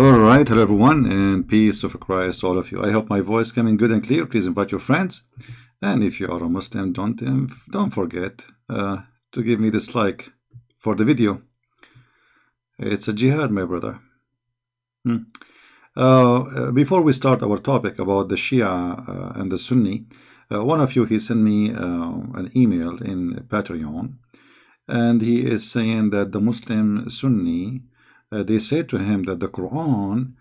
All right, hello everyone, and peace of Christ, all of you. I hope my voice coming good and clear. Please invite your friends, and if you are a Muslim, don't forget to give me this like for the video. It's a jihad, my brother. Before we start our topic about the Shia and the Sunni, one of you he sent me an email in Patreon, and he is saying that the Muslim Sunni. They say to him that the Quran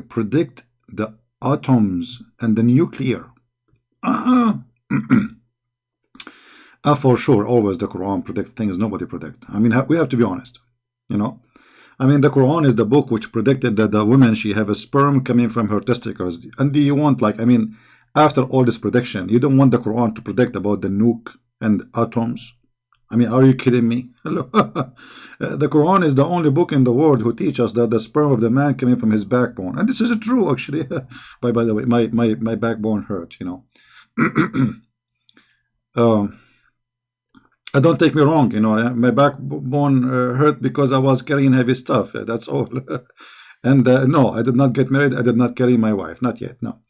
predict the atoms and the nuclear. For sure, always the Quran predict things nobody predict. I mean, we have to be honest, you know. I mean, the Quran is the book which predicted that the woman, she have a sperm coming from her testicles. And do you want, like, I mean, after all this prediction, you don't want the Quran to predict about the nuke and atoms? I mean, are you kidding me? The Quran is the only book in the world who teaches us that the sperm of the man coming from his backbone. And this is true, actually. by the way, my backbone hurt, you know. Don't take me wrong, you know. My backbone hurt because I was carrying heavy stuff. That's all. And no, I did not get married. I did not carry my wife. Not yet, no.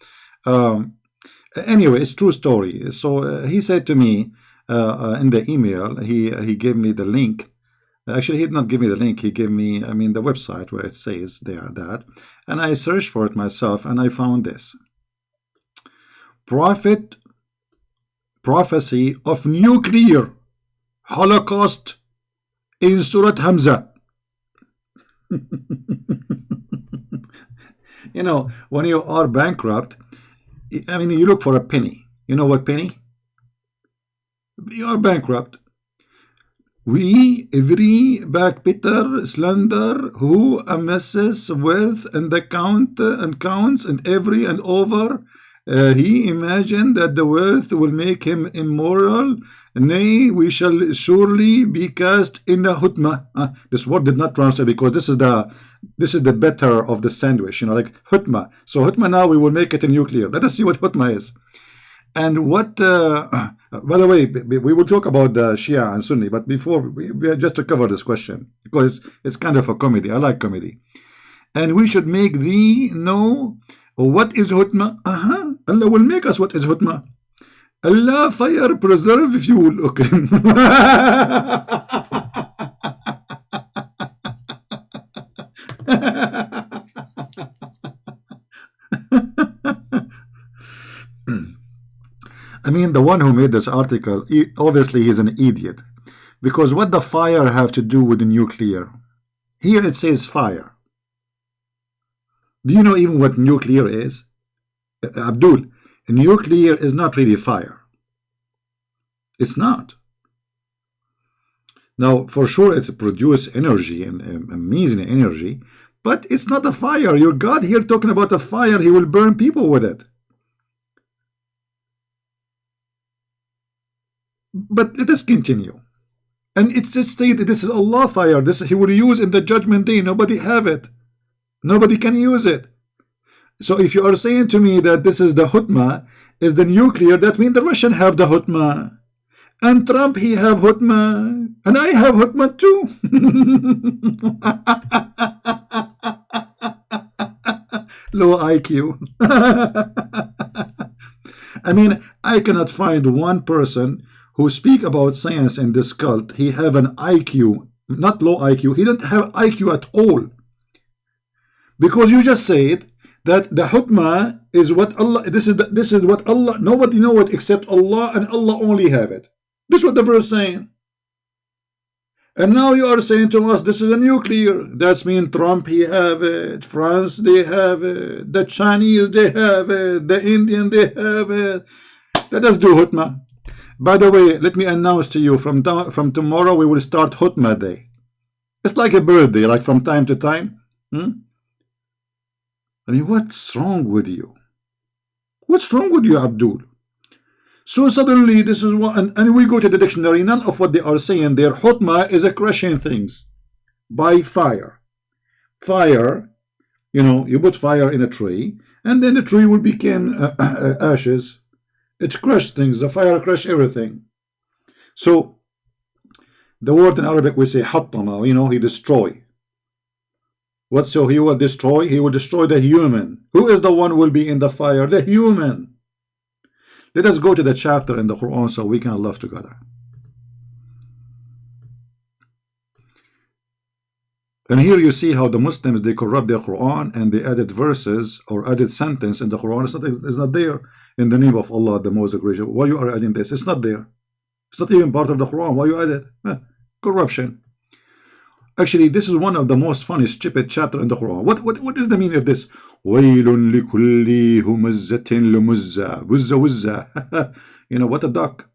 Anyway, it's true story. So he said to me, in the email, he gave me the link. Actually, he did not give me the link. He gave me, I mean, the website where it says there that, and I searched for it myself, and I found this: prophecy of nuclear holocaust in Surat Homaza. You know, when you are bankrupt, I mean, you look for a penny. You know what penny? You are bankrupt. We, every backbiter, slander, who messes with and the count and counts and every and over, he imagined that the wealth will make him immoral. Nay, we shall surely be cast in the hutma. This word did not translate because this is the better of the sandwich, you know, like hutma. So hutma, now we will make it in nuclear. Let us see what hutma is. And what, by the way, we will talk about the Shia and Sunni, but before, we just to cover this question, because it's kind of a comedy. I like comedy. And we should make thee know what is hutma. Allah will make us what is hutma. Allah fire preserve fuel. Okay. I mean, the one who made this article, obviously he's an idiot. Because what the fire have to do with the nuclear? Here it says fire. Do you know even what nuclear is? Abdul, nuclear is not really fire. It's not. Now, for sure it produces energy and amazing energy, but it's not a fire. Your God here talking about a fire, he will burn people with it. But let us continue. And it's stated this is Allah fire. This he will use in the judgment day. Nobody have it. Nobody can use it. So if you are saying to me that this is the hutma, is the nuclear, that means the Russian have the hutma. And Trump, he have hutma. And I have hutma too. Low IQ. I mean, I cannot find one person who speak about science in this cult. He have an IQ, not low IQ. He don't have IQ at all. Because you just said that the hukmah is what Allah, this is what Allah, nobody know it except Allah, and Allah only have it. This is what the verse is saying. And now you are saying to us, this is a nuclear. That's mean Trump, he have it. France, they have it. The Chinese, they have it. The Indian, they have it. Let us do hutmah. By the way, let me announce to you, from tomorrow we will start hutmah day. It's like a birthday, like from time to time. I mean, what's wrong with you? What's wrong with you, Abdul? So suddenly this is what, and we go to the dictionary, none of what they are saying there. Hutmah is a crushing things by fire. Fire, you know, you put fire in a tree, and then the tree will become ashes. It crushed things, the fire crushed everything. So the word in Arabic we say hattama, you know, he destroy. What, so he will destroy? He will destroy the human. Who is the one who will be in the fire? The human. Let us go to the chapter in the Quran so we can love together. And here you see how the Muslims, they corrupt their Quran and they added verses or added sentence in the Quran. It's not there. In the name of Allah, the most gracious. Why you are adding this? It's not there. It's not even part of the Quran. Why you add it? Corruption. Actually, this is one of the most funny, stupid chapter in the Quran. What is the meaning of this? وَيْلٌ لِكُلِّ هُمَزَّةٍ لُمُزَّةٍ وُزَّة. You know, what a duck.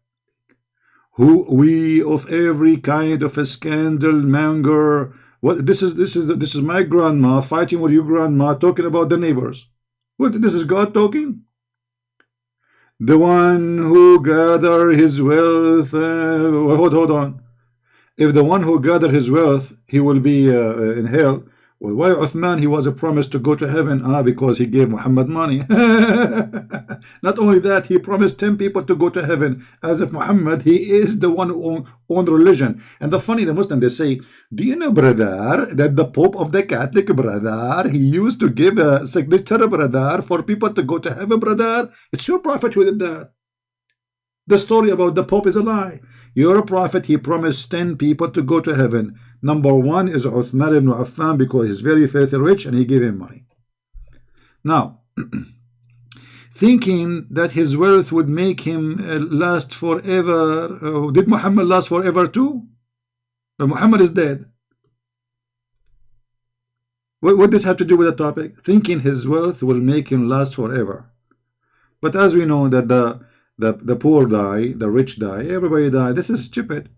Who we of every kind of a scandal monger. What this is my grandma fighting with your grandma, talking about the neighbors. What, this is God talking? The one who gather his wealth. Hold on. If the one who gathered his wealth, he will be in hell. Well, why Uthman, he was a promise to go to heaven? Because he gave Muhammad money. Not only that, he promised 10 people to go to heaven, as if Muhammad, he is the one who owned religion. And the funny, the Muslim, they say, do you know, brother, that the Pope of the Catholic, brother, he used to give a signature, brother, for people to go to heaven, brother? It's your prophet who did that. The story about the Pope is a lie. You're a prophet, he promised 10 people to go to heaven. Number one is Uthman ibn Affan, because he's very filthy rich and he gave him money. Now, thinking that his wealth would make him last forever. Did Muhammad last forever too? Muhammad is dead. What does this have to do with the topic? Thinking his wealth will make him last forever. But as we know that the poor die, the rich die, everybody die. This is stupid.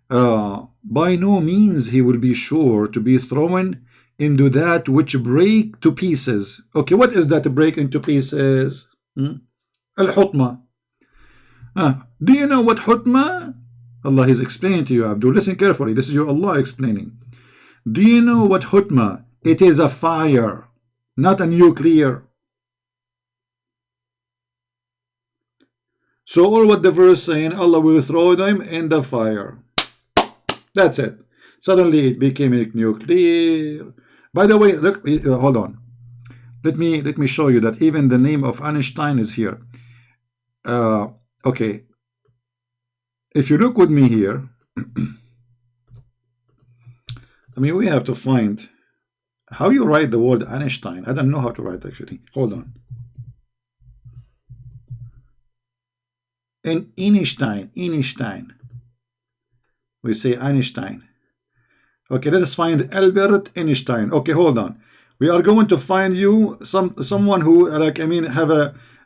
By no means he will be sure to be thrown into that which break to pieces. Okay, what is that to break into pieces? Al-hutma. Do you know what hutma? Allah is explaining to you, Abdul. Listen carefully. This is your Allah explaining. Do you know what hutma? It is a fire, not a nuclear. So all what the verse saying, Allah will throw them in the fire. That's it. Suddenly it became a nuclear. By the way, look, hold on. Let me show you that even the name of Einstein is here. Okay. If you look with me here, I mean, we have to find how you write the word Einstein. I don't know how to write actually. Hold on. And Einstein. We say Einstein. Okay, let us find Albert Einstein. Okay, hold on. We are going to find you someone who, like, I mean, have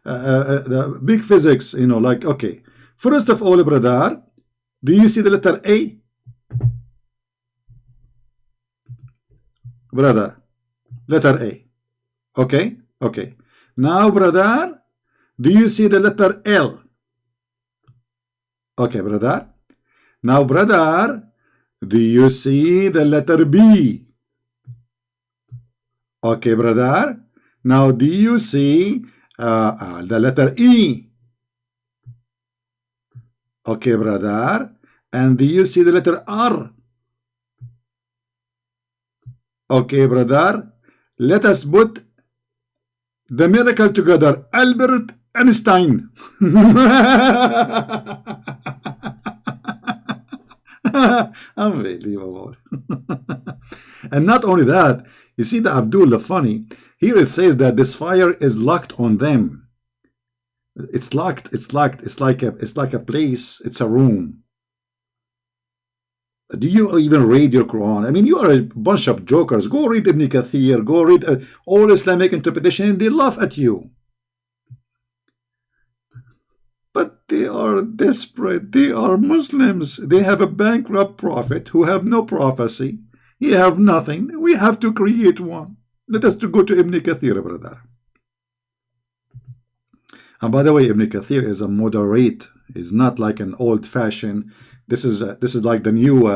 the big physics, you know, like, okay. First of all, brother, do you see the letter A? Brother, letter A. Okay, okay. Now, brother, do you see the letter L? Okay, brother. Now, brother, do you see the letter B? Okay, brother. Now, do you see the letter E? Okay, brother. And do you see the letter R? Okay, brother. Let us put the miracle together. Albert Einstein. Unbelievable. And not only that, you see the Abdul, the funny, here it says that this fire is locked on them. It's locked, it's locked, it's like a place, it's a room. Do you even read your Quran? I mean, you are a bunch of jokers. Go read Ibn Kathir, go read all Islamic interpretation, and they laugh at you. But they are desperate. They are Muslims. They have a bankrupt prophet who have no prophecy. He have nothing. We have to create one. Let us to go to Ibn Kathir, brother. And by the way, Ibn Kathir is a moderate. He's not like an old-fashioned. This is like the new.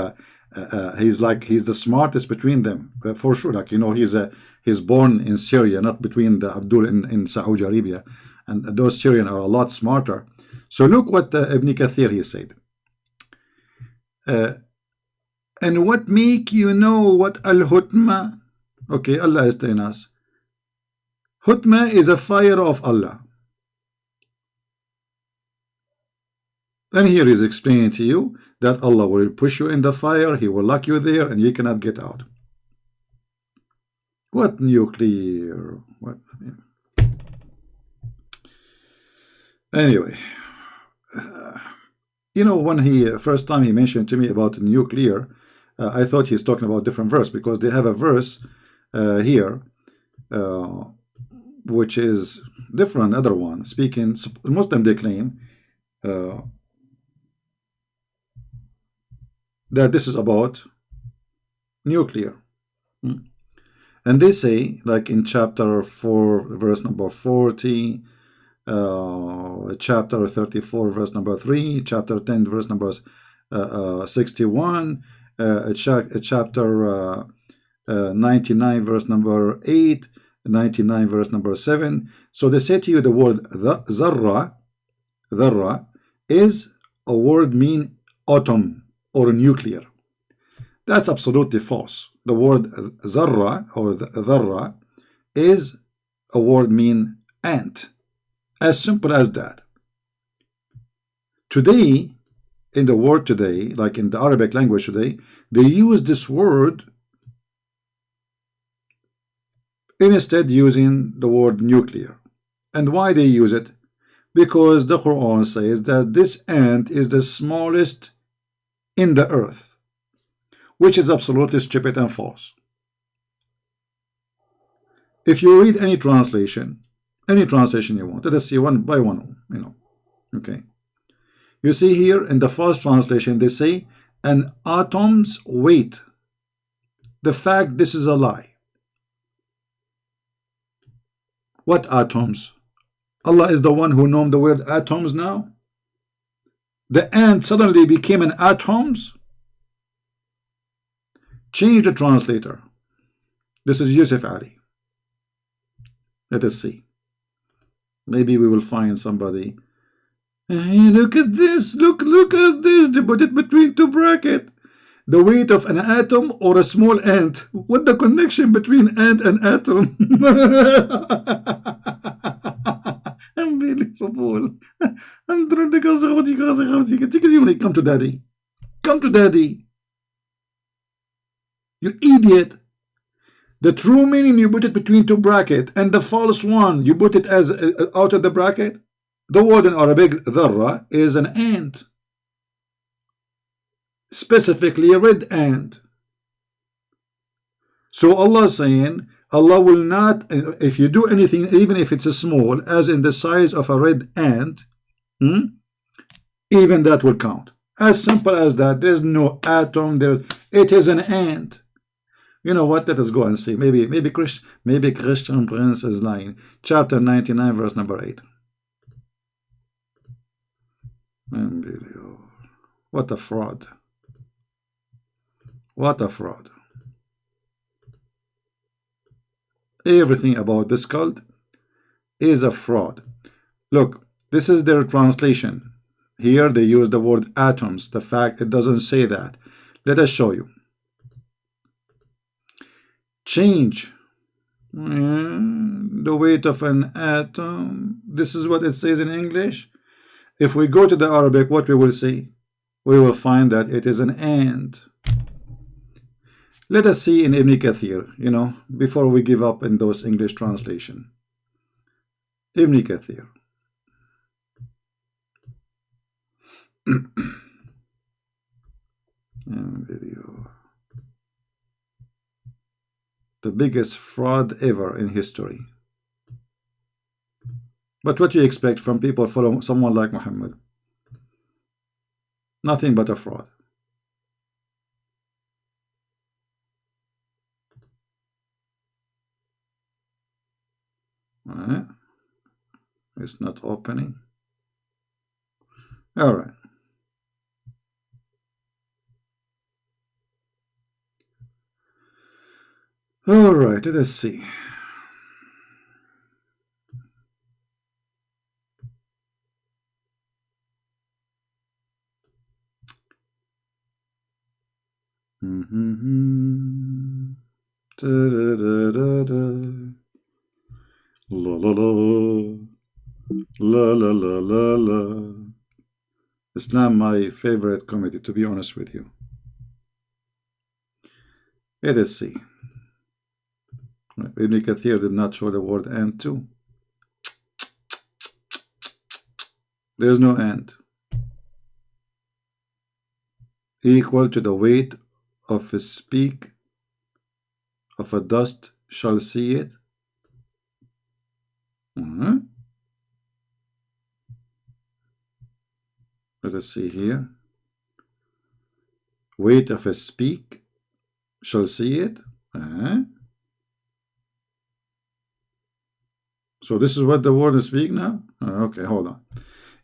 He's the smartest between them for sure. Like, you know, he's born in Syria, not between the Abdul in Saudi Arabia, and those Syrians are a lot smarter. So look what Ibn Kathir he said. And what make you know what al-hutma? Okay, Allah is telling us Hutma is a fire of Allah. And here is explaining to you that Allah will push you in the fire, He will lock you there, and you cannot get out. What nuclear? What? Anyway, you know, when he first time he mentioned to me about nuclear, I thought he's talking about different verse, because they have a verse here which is different. Other one speaking Muslim, they claim that this is about nuclear. And they say, like in chapter 4 verse number 40, chapter 34 verse number 3, chapter 10 verse number 61, chapter 99 verse number 8, 99 verse number 7. So they say to you the word dharra is a word mean atom or nuclear. That's absolutely false. The word zarra or dharra is a word mean ant. As simple as that. Today, in the world today, like in the Arabic language today, they use this word instead using the word nuclear. And why they use it? Because the Quran says that this ant is the smallest in the earth, which is absolutely stupid and false. If you read any translation you want, let us see one by one, you know, okay. You see here in the first translation, they say an atom's weight. The fact this is a lie. What atoms? Allah is the one who named the word atoms now. The ant suddenly became an atoms. Change the translator. This is Yusuf Ali. Let us see. Maybe we will find somebody. Hey, look at this. Look at this. They put it between two brackets. The weight of an atom or a small ant. What the connection between ant and atom? Unbelievable. Come to daddy. Come to daddy. You idiot. The true meaning, you put it between two brackets, and the false one, you put it as out of the bracket. The word in Arabic, dharra, is an ant. Specifically a red ant. So Allah is saying, Allah will not, if you do anything, even if it's a small, as in the size of a red ant, even that will count. As simple as that. There's no atom, it is an ant. You know what? Let us go and see. Maybe Christian Prince is lying. Chapter 99, verse number 8. Unbelievable. What a fraud. What a fraud. Everything about this cult is a fraud. Look, this is their translation. Here they use the word atoms. The fact it doesn't say that. Let us show you. Change the weight of an atom. This is what it says in English. If we go to the Arabic, what we will see? We will find that it is an ant. Let us see in Ibn Kathir, you know, before we give up in those English translation. Ibn Kathir. Video. The biggest fraud ever in history. But what do you expect from people follow someone like Muhammad? Nothing but a fraud. It's not opening. All right. All right, let us see. Da-da-da-da-da. La la la la la la la la. Islam, my favorite comedy, to be honest with you. Let us see. Ibn Kathir did not show the word and too. There's no and. Equal to the weight of a speck of a dust shall see it. Let us see here. Weight of a speck shall see it. So this is what the word is speak now? Okay, hold on.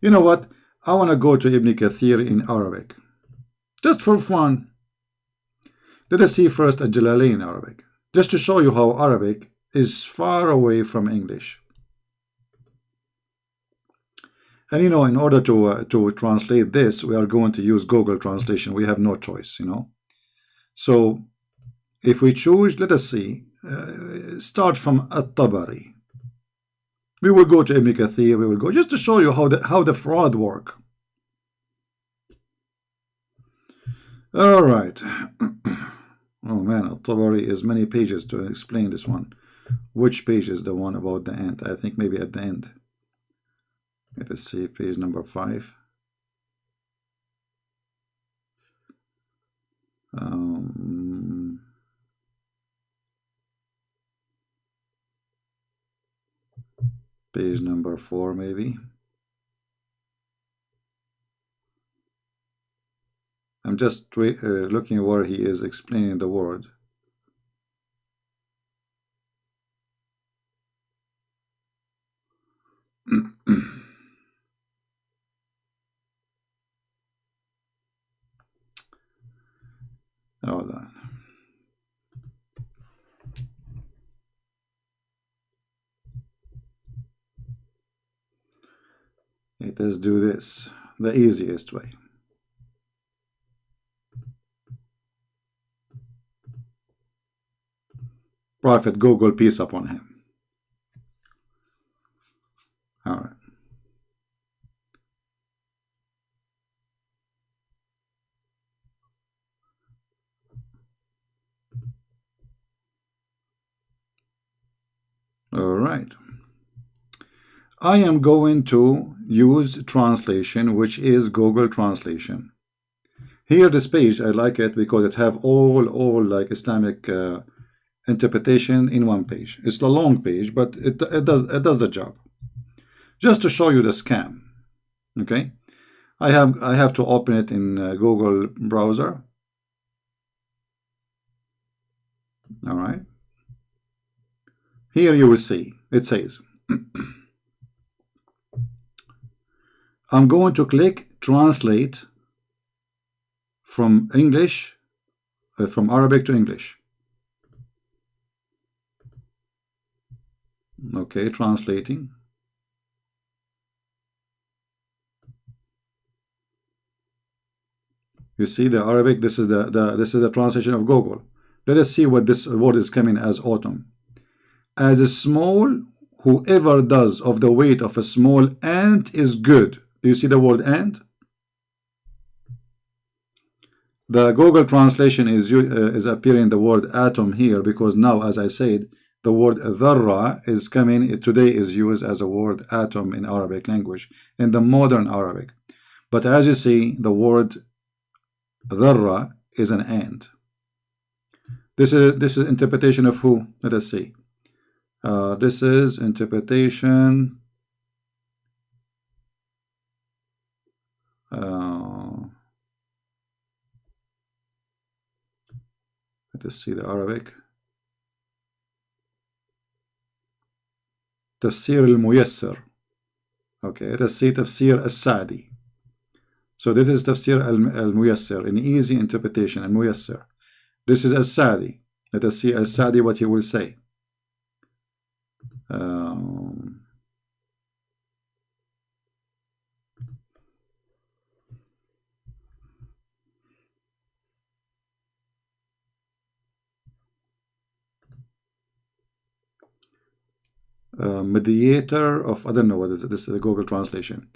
You know what? I want to go to Ibn Kathir in Arabic. Just for fun. Let us see first a Jalalain in Arabic. Just to show you how Arabic is far away from English. And you know, in order to translate this, we are going to use Google Translation. We have no choice, you know. So if we choose, let us see, start from At-Tabari. We will go to Ibn Kathir. We will go just to show you how the fraud work. All right. Oh man, At-Tabari is many pages to explain this one. Which page is the one about the end? I think maybe at the end. Let us see, page number 5. Page number 4 maybe. I'm just looking where he is explaining the word. Hold on. Let us do this the easiest way. Prophet Google, peace upon him. All right. All right. I am going to use translation, which is Google Translation. Here, this page, I like it because it have all like Islamic interpretation in one page. It's a long page, but it does the job. Just to show you the scam. Okay, I have to open it in Google browser. All right. Here you will see it says. I'm going to click translate from English, from Arabic to English. Okay, translating. You see the Arabic. This is the translation of Google. Let us see what this word is coming as autumn. As a small, whoever does of the weight of a small ant is good. Do you see the word ant? The Google translation is appearing the word atom here because now, as I said, the word dharra is coming. Today is used as a word atom in Arabic language, in the modern Arabic. But as you see, the word dharra is an ant. This is interpretation of who? Let us see. This is interpretation. Let us see the Arabic. Tafsir al-Muyassar. Okay, let us see Tafsir al-Sa'di. So this is Tafsir al-Muyassar, an easy interpretation, al-Muyassar. This is al-Sa'di. Let us see al-Sa'di what he will say. mediator of, I don't know what is it, this is the Google translation.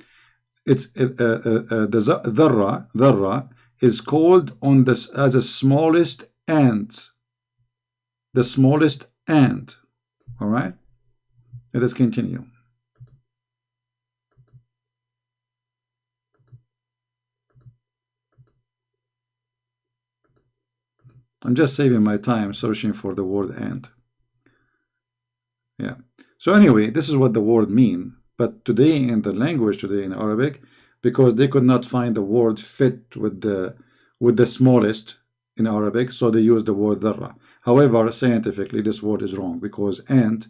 It's the dharra is called on this as the smallest ant. The smallest ant. All right. Let us continue. I'm just saving my time searching for the word ant. Yeah. So anyway, this is what the word mean. But today in the language today in Arabic, because they could not find the word fit with the smallest in Arabic, so they use the word dharra. However, scientifically, this word is wrong because ant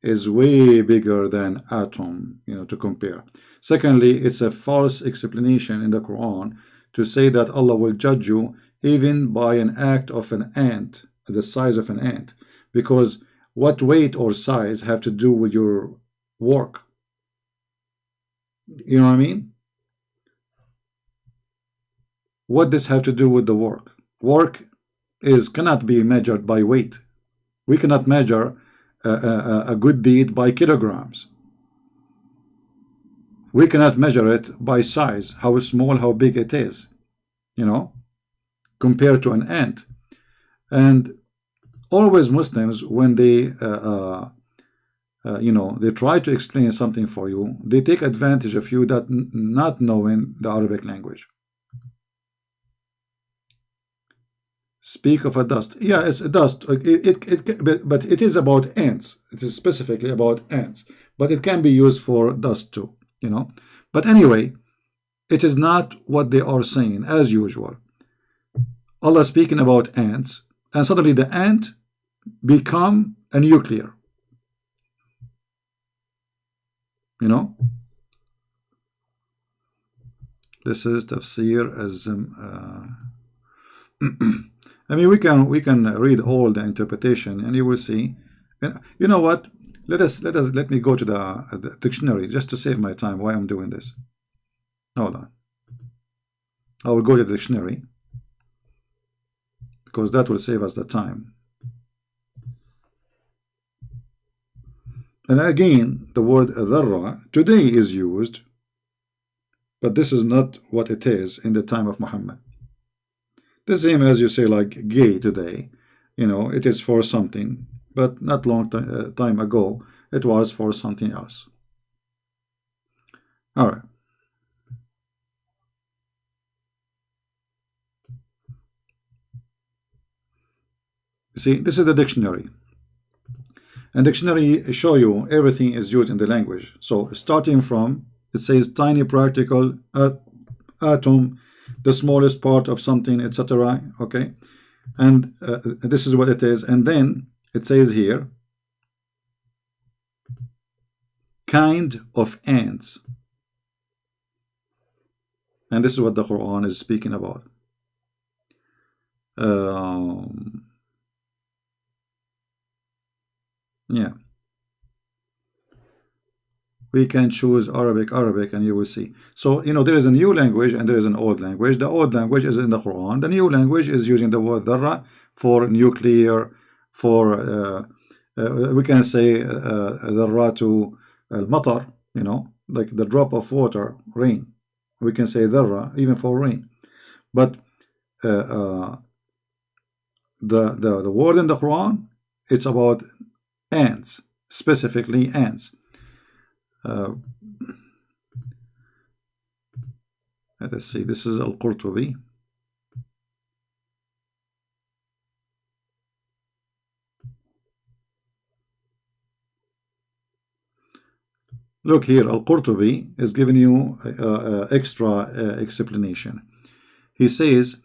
is way bigger than atom, to compare. Secondly, it's a false explanation in the Quran to say that Allah will judge you even by an act of an ant, the size of an ant, because what weight or size have to do with your work? You know what I mean? What does have to do with the work? Work cannot be measured by weight. We cannot measure a good deed by kilograms. We cannot measure it by size, how small, how big it is, compared to an ant. And always Muslims, when they they try to explain something for you, they take advantage of you that not knowing the Arabic language. Speak of a dust. Yeah, it's a dust. But it is about ants. It is specifically about ants. But it can be used for dust too, But anyway, it is not what they are saying, as usual. Allah speaking about ants, and suddenly the ant become a nuclear. This is tafsir as I mean, we can read all the interpretation, and you will see. You know what? Let me go to the dictionary just to save my time. Why I'm doing this? Hold on. I will go to the dictionary because that will save us the time. And again, the word dharra today is used, but this is not what it is in the time of Muhammad. The same as you say like gay today, it is for something, but not long time ago, it was for something else. All right. See, this is the dictionary. And dictionary show you everything is used in the language. So starting from, it says tiny particle, atom, the smallest part of something, etc. Okay, and this is what it is. And then it says here, kind of ants, and this is what the Quran is speaking about. Yeah, we can choose Arabic, and you will see. So, there is a new language and there is an old language. The old language is in the Quran. The new language is using the word dharra for nuclear, for, we can say dharra to al-matar, like the drop of water, rain. We can say dharra even for rain. But the word in the Quran, it's about ants, specifically ants. Let us see, this is Al-Qurtubi. Look here, Al-Qurtubi is giving you extra explanation. He says,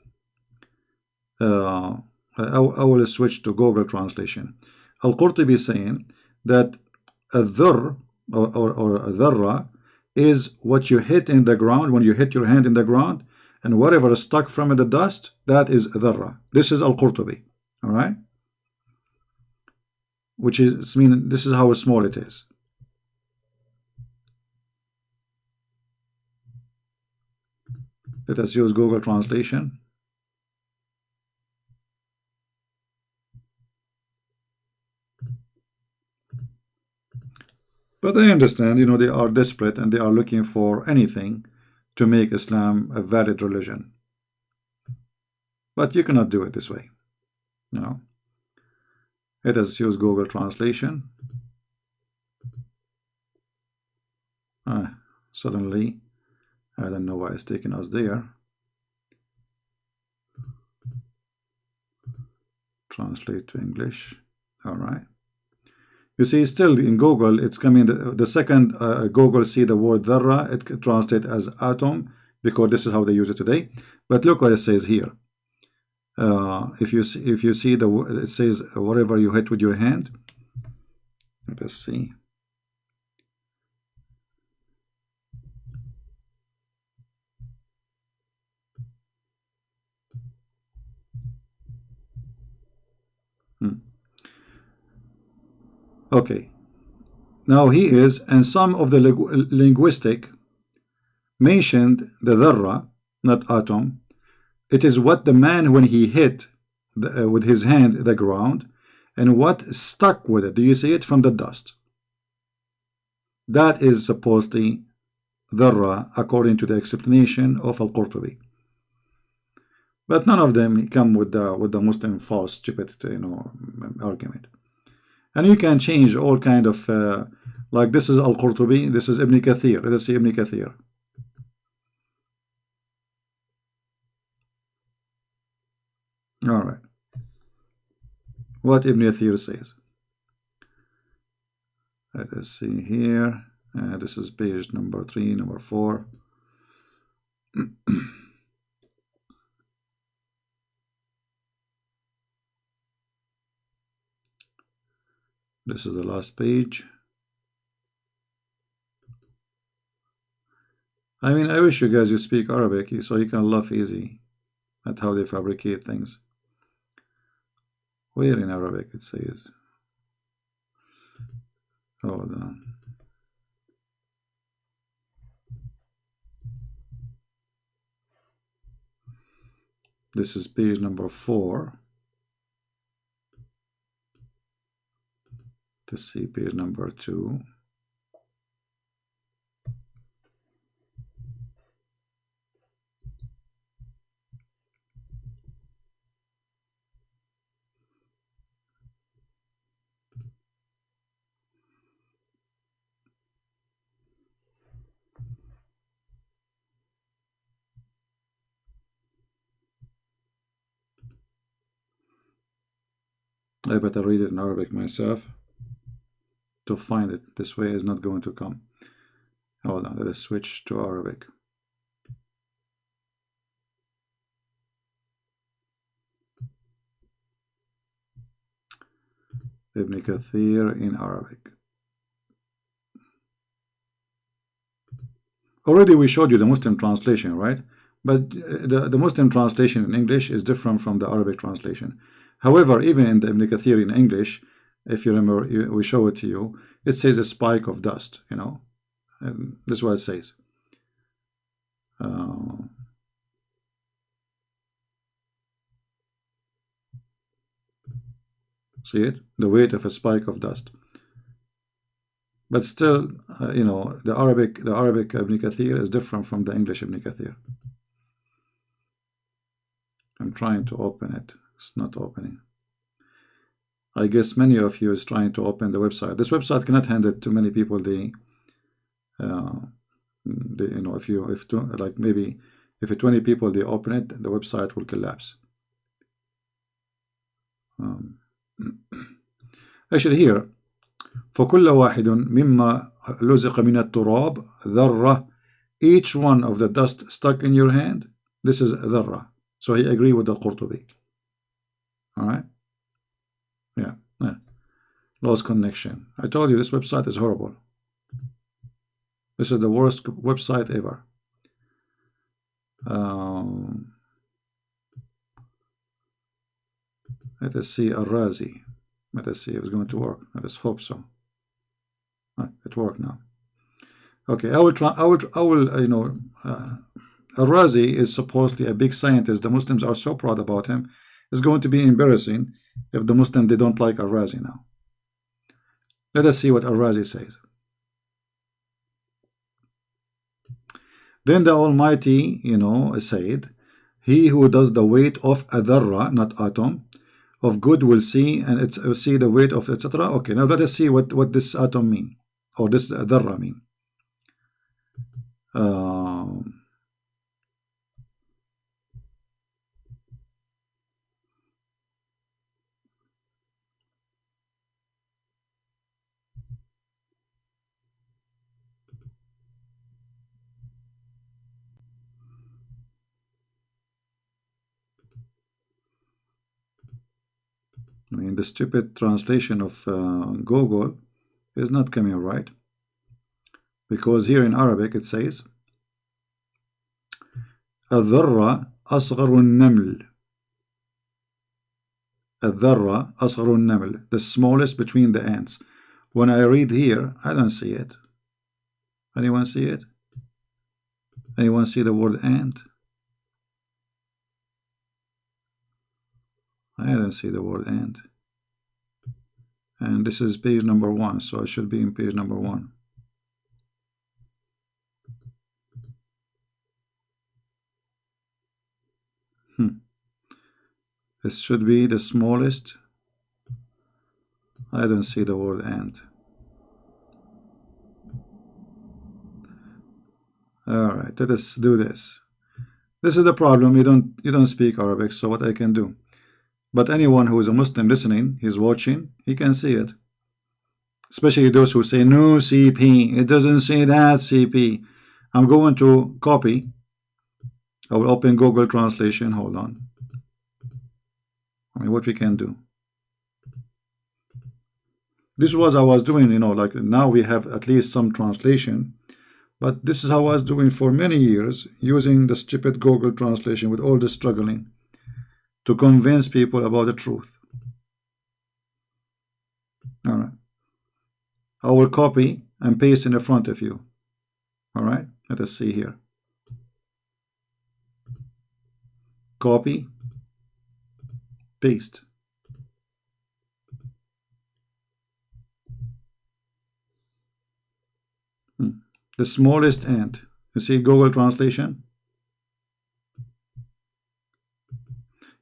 I will switch to Google translation. Al-Qurtubi is saying that a dhur or a dharra is what you hit in the ground when you hit your hand in the ground, and whatever is stuck from the dust, that is dharra. This is Al-Qurtubi, all right? Which is mean this is how small it is. Let us use Google translation. But I understand, you know, they are desperate and they are looking for anything to make Islam a valid religion. But you cannot do it this way. No. Let us use Google Translation. Suddenly, I don't know why it's taking us there. Translate to English. All right. You see, still in Google, it's coming. The second Google see the word dharra, it translates as atom, because this is how they use it today. But look what it says here. If you see the, it says whatever you hit with your hand. Let us see. Okay. Now he is, and some of the linguistic mentioned the dharra, not atom. It is what the man, when he hit with his hand the ground, and what stuck with it. Do you see it? From the dust. That is supposedly dharra, according to the explanation of Al-Qurtubi. But none of them come with the Muslim false, stupid, you know, argument. And you can change all kind of like this is Al-Qurtubi, this is Ibn Kathir. Let us see Ibn Kathir. All right. What Ibn Kathir says. Let us see here. This is page number 3, number 4. This is the last page. I mean, I wish you guys you speak Arabic so you can laugh easy at how they fabricate things. Where in Arabic it says? Hold on. This is page number 4. Let's see page number 2. I better read it in Arabic myself to find it. This way is not going to come. Hold on, let us switch to Arabic. Ibn Kathir in Arabic. Already we showed you the Muslim translation, right? But the Muslim translation in English is different from the Arabic translation. However, even in the Ibn Kathir in English, if you remember, we show it to you, it says a spike of dust, you know. And this is what it says. See it? The weight of a spike of dust. But still, you know, the Arabic Ibn Kathir is different from the English Ibn Kathir. I'm trying to open it. It's not opening. I guess many of you is trying to open the website. This website cannot handle too many people. You know, like maybe if 20 people they open it, the website will collapse. Actually, here, فكل واحد مما لزق من التراب ذرة. Each one of the dust stuck in your hand, this is ذرة. So he agreed with the Qurtubi. All right. Yeah. Lost connection. I told you this website is horrible. This is the worst website ever. Let us see Al-Razi. Let us see if it's going to work. Let us hope so. It worked now. Okay, I will try. I will. You know, Al-Razi is supposedly a big scientist. The Muslims are so proud about him. It's going to be embarrassing if the Muslims they don't like Al-Razi now. Let us see what Al-Razi says. Then the Almighty, said, he who does the weight of a dharra, not atom, of good will see, and it's see the weight of etc. Okay, now let us see what this atom mean, or this dharra mean. I mean, the stupid translation of Google is not coming right, because here in Arabic it says الذرة أصغر النمل. الذرة أصغر النمل, the smallest between the ants. When I read here, I don't see it. Anyone see it? Anyone see the word ant? I don't see the word ant. And this is page number 1, so I should be in page number 1. This should be the smallest. I don't see the word ant. Alright, let us do this. This is the problem. You don't speak Arabic, so what I can do. But anyone who is a Muslim listening, he's watching, he can see it. Especially those who say, no CP, it doesn't say that CP. I'm going to copy. I will open Google Translation. Hold on. I mean, what we can do. This was I was doing, like now we have at least some translation. But this is how I was doing for many years, using the stupid Google Translation with all the struggling to convince people about the truth. All right. I will copy and paste in the front of you. All right. Let us see here. Copy. Paste. The smallest ant. You see Google Translation?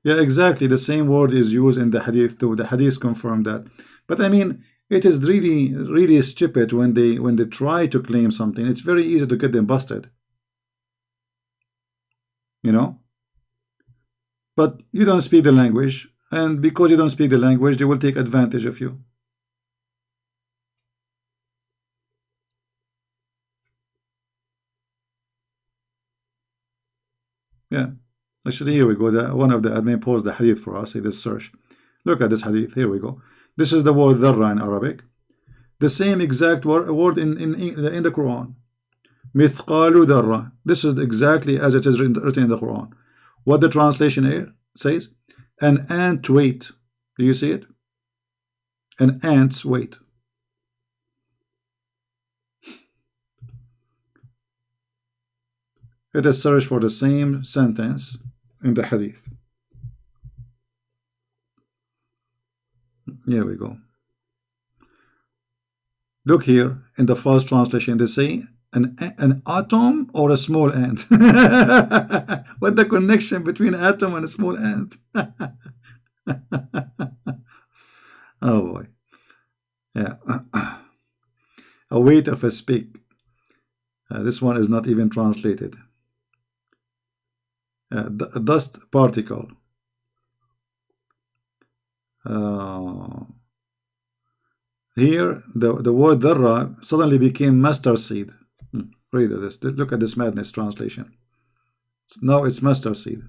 Yeah, exactly. The same word is used in the hadith too. The hadith confirm that. But I mean, it is really, really stupid when they try to claim something. It's very easy to get them busted. But you don't speak the language, and because you don't speak the language, they will take advantage of you. Yeah. Actually, here we go. One of the admin posted the hadith for us. This search. Look at this hadith. Here we go. This is the word dharra in Arabic. The same exact word in the Quran. Mithqalu dharra. This is exactly as it is written in the Quran. What the translation here says, an ant weight. Do you see it? An ant's weight. Let us search for the same sentence in the hadith. Here we go. Look here in the first translation, they say an atom or a small ant. What the connection between atom and a small ant? Oh boy. Yeah. A weight of a speck. This one is not even translated. Dust particle. Here the word dharra suddenly became mustard seed. Read this. Look at this madness translation. Now it's mustard seed.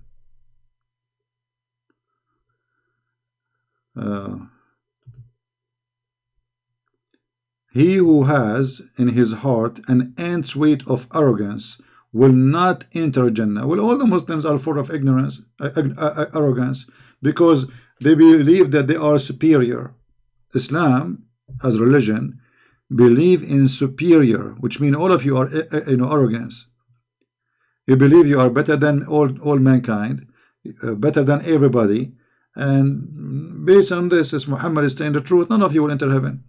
He who has in his heart an ant's weight of arrogance will not enter Jannah. Well, all the Muslims are full of ignorance, arrogance, because they believe that they are superior. Islam, as religion, believe in superior, which means all of you are arrogance. You believe you are better than all mankind, better than everybody, and based on this, as Muhammad is saying the truth, none of you will enter heaven.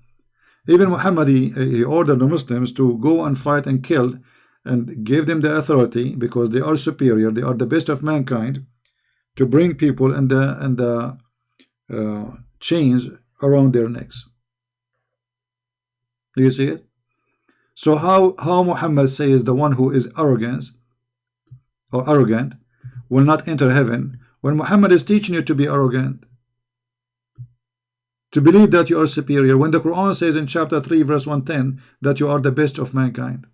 Even Muhammad, he ordered the Muslims to go and fight and kill and gave them the authority because they are superior, they are the best of mankind, to bring people and the chains around their necks. Do you see it? So how Muhammad says the one who is arrogant will not enter heaven, when Muhammad is teaching you to be arrogant, to believe that you are superior, when the Quran says in chapter 3 verse 110 that you are the best of mankind.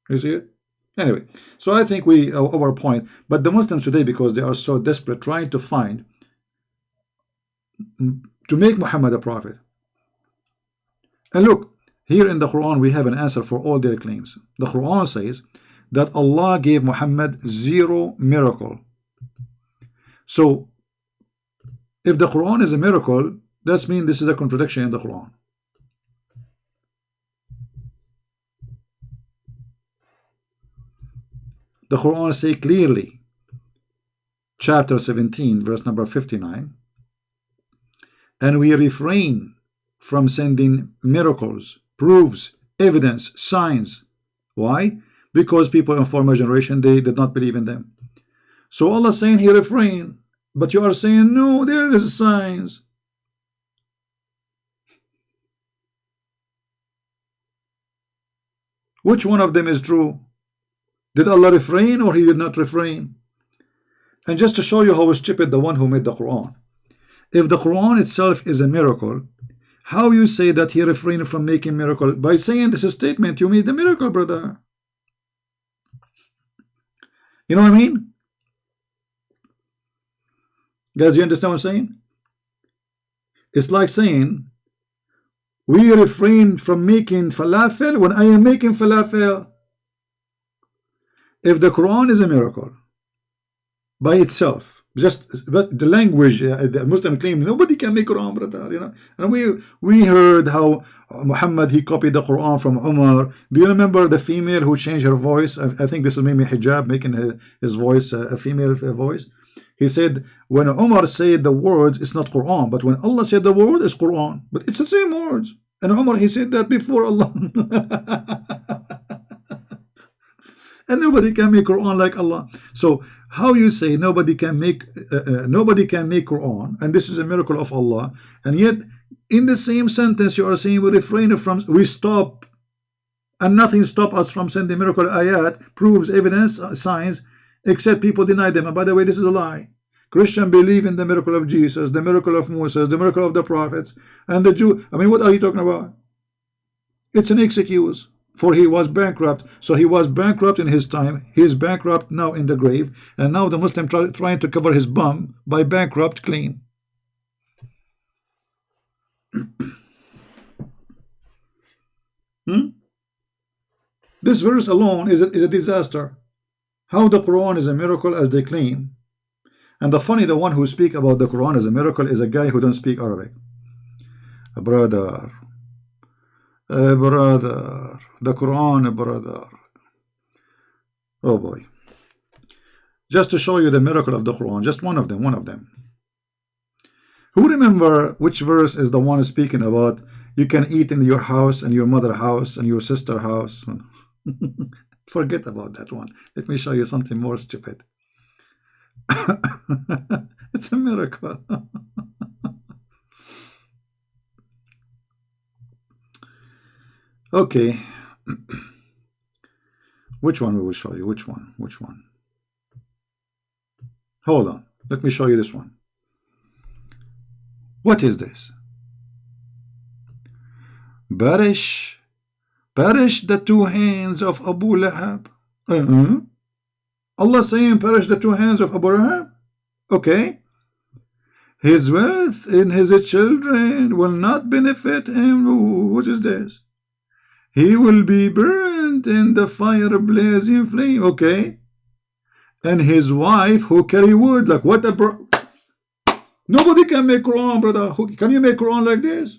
You see it? Anyway, so I think we our point, but the Muslims today, because they are so desperate trying to find to make Muhammad a prophet. And look, here in the Quran we have an answer for all their claims. The Quran says that Allah gave Muhammad 0 miracle. So if the Quran is a miracle, that means this is a contradiction in the Quran. The Quran says clearly, chapter 17 verse number 59, and we refrain from sending miracles, proofs, evidence, signs. Why? Because people in former generation, they did not believe in them. So Allah is saying he refrain, but you are saying no, there is signs. Which one of them is true? Did Allah refrain or he did not refrain? And just to show you how stupid the one who made the Quran, if the Quran itself is a miracle, how you say that he refrained from making miracle? By saying this statement, you made the miracle, brother. You know what I mean? Guys, you understand what I'm saying? It's like saying we refrain from making falafel when I am making falafel. If the Quran is a miracle by itself, but the language, the Muslim claim nobody can make Quran, brother. You know, and we heard how Muhammad he copied the Quran from Umar. Do you remember the female who changed her voice? I think this is maybe Hijab making his voice a female voice. He said when Umar said the words, it's not Quran, but when Allah said the word, it's Quran, but it's the same words. And Umar he said that before Allah. And nobody can make Quran like Allah. So how you say nobody can make Quran, and this is a miracle of Allah, and yet in the same sentence you are saying we refrain from, we stop, and nothing stop us from sending miracle ayat, proofs, evidence, signs, except people deny them. And by the way, this is a lie. Christian believe in the miracle of Jesus, the miracle of Moses, the miracle of the prophets, and the Jew. I mean, what are you talking about? It's an excuse. For he was bankrupt. So he was bankrupt in his time. He is bankrupt now in the grave. And now the Muslim trying to cover his bum by bankrupt clean. This verse alone is a disaster. How the Quran is a miracle as they claim. And the one who speak about the Quran as a miracle is a guy who don't speak Arabic. Brother, the Quran, brother. Oh boy. Just to show you the miracle of the Quran, just one of them. Who remember which verse is the one speaking about you can eat in your house and your mother house and your sister house? Forget about that one. Let me show you something more stupid. It's a miracle. Okay. Which one we will show you? Which one? Hold on. Let me show you this one. What is this? Perish the 2 hands of Abu Lahab. Allah saying perish the 2 hands of Abu Lahab. Okay. His wealth in his children will not benefit him. What is this? He will be burned in the fire blazing flame. Okay. And his wife who carry wood. Like what nobody can make Quran, brother. Can you make Quran like this?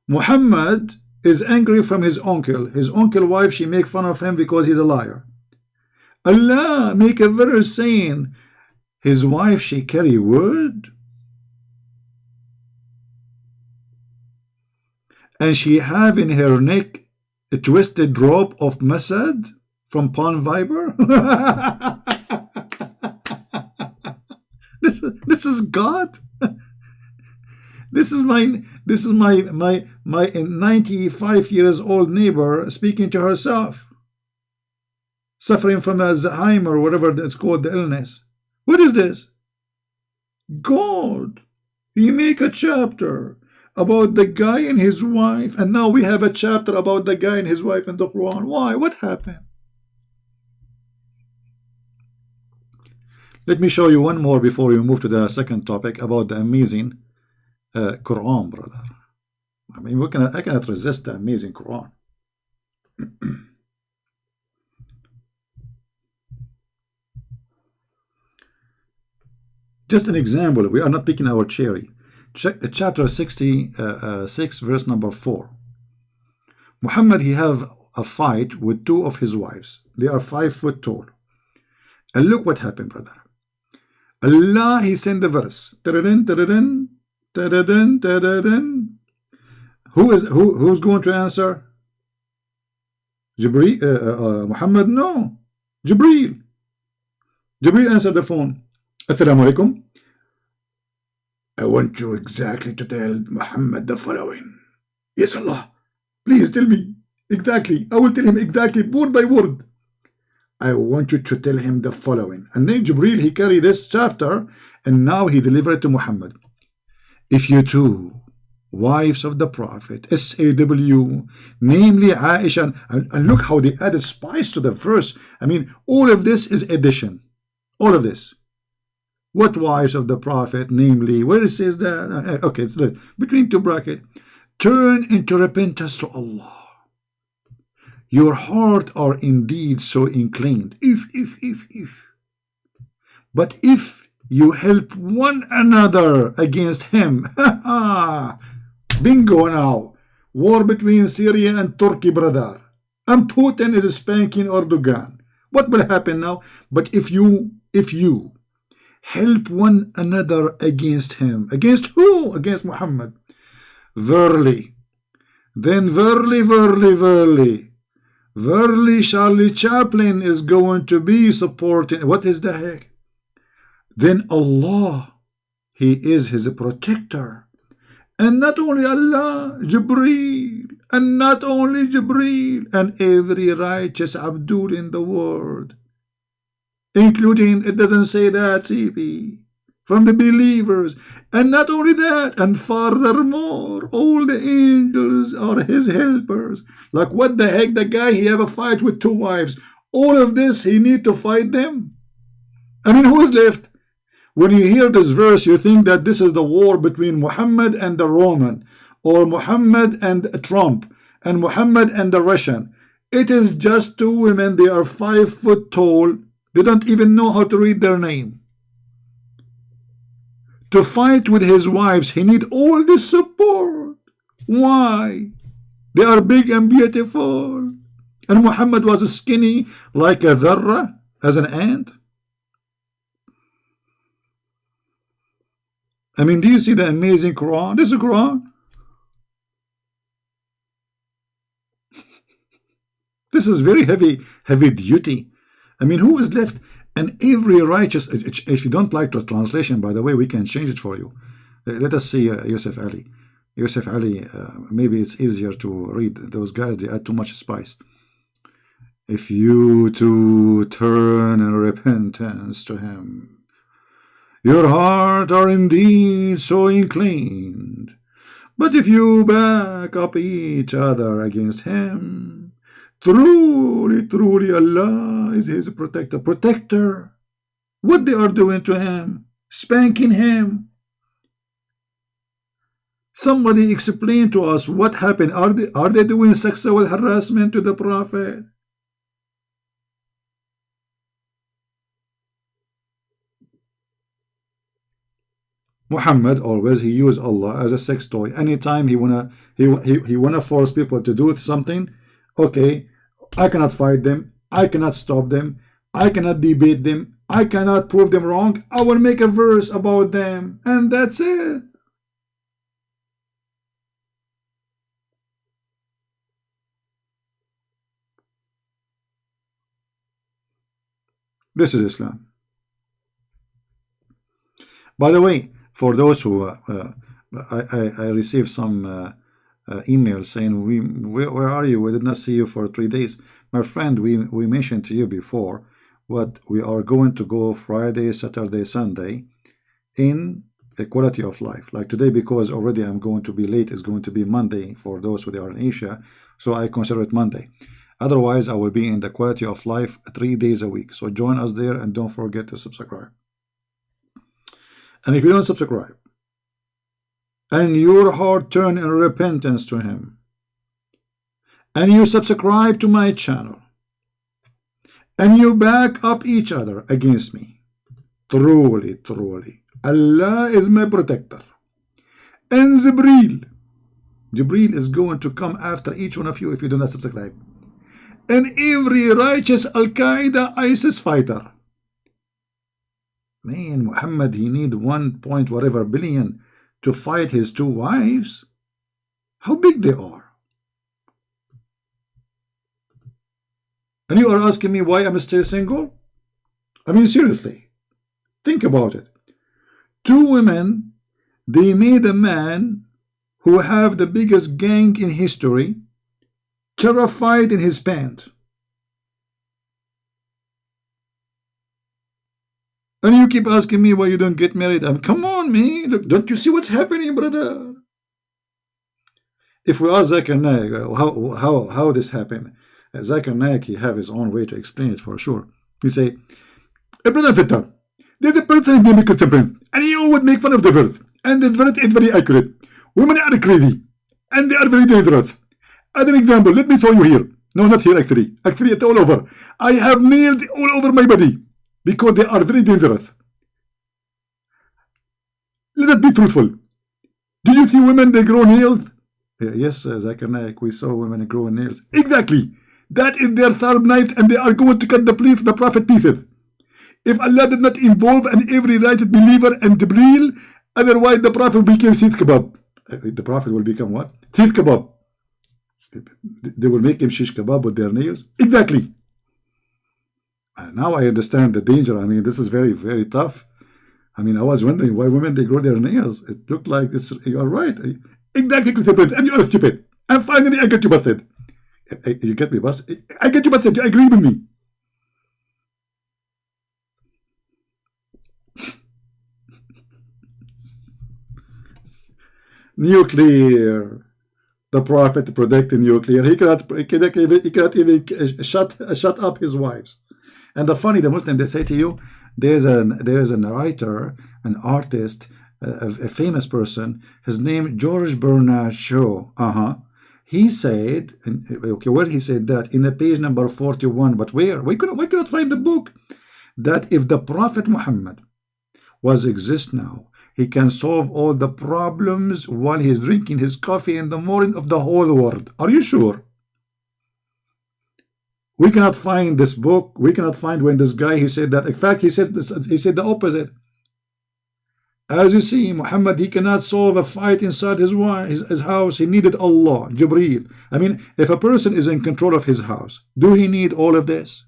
Muhammad is angry from his uncle. His uncle wife, she make fun of him because he's a liar. Allah make a verse saying his wife, she carry wood. And she have in her neck A twisted rope of Masad from Palm Viber? This is God. This is my 95 years old neighbor speaking to herself, suffering from Alzheimer or whatever it's called, the illness. What is this? God, you make a chapter about the guy and his wife, and now we have a chapter about the guy and his wife in the Quran. Why? What happened? Let me show you one more before we move to the second topic about the amazing Quran, brother. I mean, I cannot resist the amazing Quran. Just an example. We are not picking our cherry. Check chapter 66, verse number 4. Muhammad, he have a fight with two of his wives. They are 5 foot tall. And look what happened, brother. Allah, he sent the verse. Ta-da-din, ta-da-din, ta-da-din, ta-da-din. Who's going to answer? Jibreel, Muhammad? No. Jibreel. Jibreel answered the phone. Assalamu alaikum. I want you exactly to tell Muhammad the following. Yes, Allah. Please tell me exactly. I will tell him exactly, word by word. I want you to tell him the following. And then Jibreel, he carried this chapter, and now he delivered it to Muhammad. If you two wives of the Prophet, SAW, namely Aisha, and look how they added spice to the verse. I mean, all of this is addition. All of this. What wives of the Prophet, namely, where it says that? Okay, it's between two brackets. Turn into repentance to Allah. Your heart are indeed so inclined. If. But if you help one another against him, bingo now. War between Syria and Turkey, brother. And Putin is spanking Erdogan. What will happen now? But if you help one another against him. Against who? Against Muhammad. Verily. Then verily, Charlie Chaplin is going to be supporting. What is the heck? Then Allah, he is his protector. And not only Allah, Jibreel. And not only Jibreel. And every righteous abdul in the world. Including, it doesn't say that, CP, from the believers. And not only that, and furthermore, all the angels are his helpers. Like, what the heck, the guy, he have a fight with 2 wives. All of this, he need to fight them. I mean, who is left? When you hear this verse, you think that this is the war between Muhammad and the Roman, or Muhammad and Trump, and Muhammad and the Russian. It is just 2 women. They are 5 foot tall. They don't even know how to read their name. To fight with his wives, he need all the support. Why? They are big and beautiful. And Muhammad was skinny like a dharra, as an ant. I mean, do you see the amazing Quran? This is the Quran. This is very heavy duty. I mean, who is left? And every righteous, if you don't like the translation, by the way, we can change it for you. Let us see Yusuf Ali. Yusuf Ali, maybe it's easier to read. Those guys, they add too much spice. If you two turn in repentance to him, your heart are indeed so inclined. But if you back up each other against him, truly, Allah is his protector. Protector. What they are doing to him? Spanking him. Somebody explain to us what happened. Are they doing sexual harassment to the Prophet? Muhammad always, he used Allah as a sex toy. Anytime he wanna force people to do something, okay, I cannot fight them, I cannot stop them, I cannot debate them, I cannot prove them wrong, I will make a verse about them, and that's it. This is Islam. By the way, for those who I received some emails saying, where are you? We did not see you for 3 days. My friend, we mentioned to you before what we are going to go Friday, Saturday, Sunday in equality of life. Like today, because already I'm going to be late, it's going to be Monday for those who are in Asia, so I consider it Monday. Otherwise, I will be in the quality of life 3 days a week. So join us there and don't forget to subscribe. And if you don't subscribe, and your heart turn in repentance to Him, and you subscribe to my channel, and you back up each other against me, truly, truly, Allah is my protector. And Jibreel is going to come after each one of you if you do not subscribe. And every righteous Al-Qaeda ISIS fighter. Man, Muhammad, he need 1 point whatever billion to fight his 2 wives. How big they are. And you are asking me why I'm still single? I mean, seriously, think about it. 2 women, they made a man who have the biggest gang in history terrified in his pants. And you keep asking me why you don't get married. Come on, man. Look, don't you see what's happening, brother? If we ask Zakir Naik how this happened, Zakir Naik, he have his own way to explain it for sure. He say, brother Fitter, there's a person in the Christian, and he would make fun of the verse. And the verse is very accurate. Women are crazy, and they are very dangerous. As an example, let me show you here. No, not here, actually. Actually, it's all over. I have nails all over my body because they are very dangerous. Let us be truthful. Do you see women, they grow nails? Yes, Zakir Naik, we saw women grow nails. Exactly. That is their sharp knife, and they are going to cut the Prophet pieces. If Allah did not involve an every righteous believer and Jibreel, otherwise the Prophet became Seeth Kebab. The Prophet will become what? Seeth Kebab. They will make him shish kebab with their nails. Exactly. Now I understand the danger. I mean, this is very, very tough. I mean, I was wondering why women, they grow their nails. It looked like you are right. Exactly, and you are stupid. And finally, I get you busted. You get me busted? I get you busted. You agree with me? Nuclear. The Prophet protected nuclear. He cannot even shut up his wives. And the funny, the Muslim, they say to you, there's a writer, an artist, a famous person. His name George Bernard Shaw. He said, okay, where he said that in the page number 41. But where? We cannot find the book. That if the Prophet Muhammad was exist now, he can solve all the problems while he's drinking his coffee in the morning of the whole world. Are you sure? We cannot find this book. We cannot find when this guy, he said that. In fact, he said the opposite. As you see, Muhammad, he cannot solve a fight inside his house. He needed Allah, Jibreel. I mean, if a person is in control of his house, do he need all of this?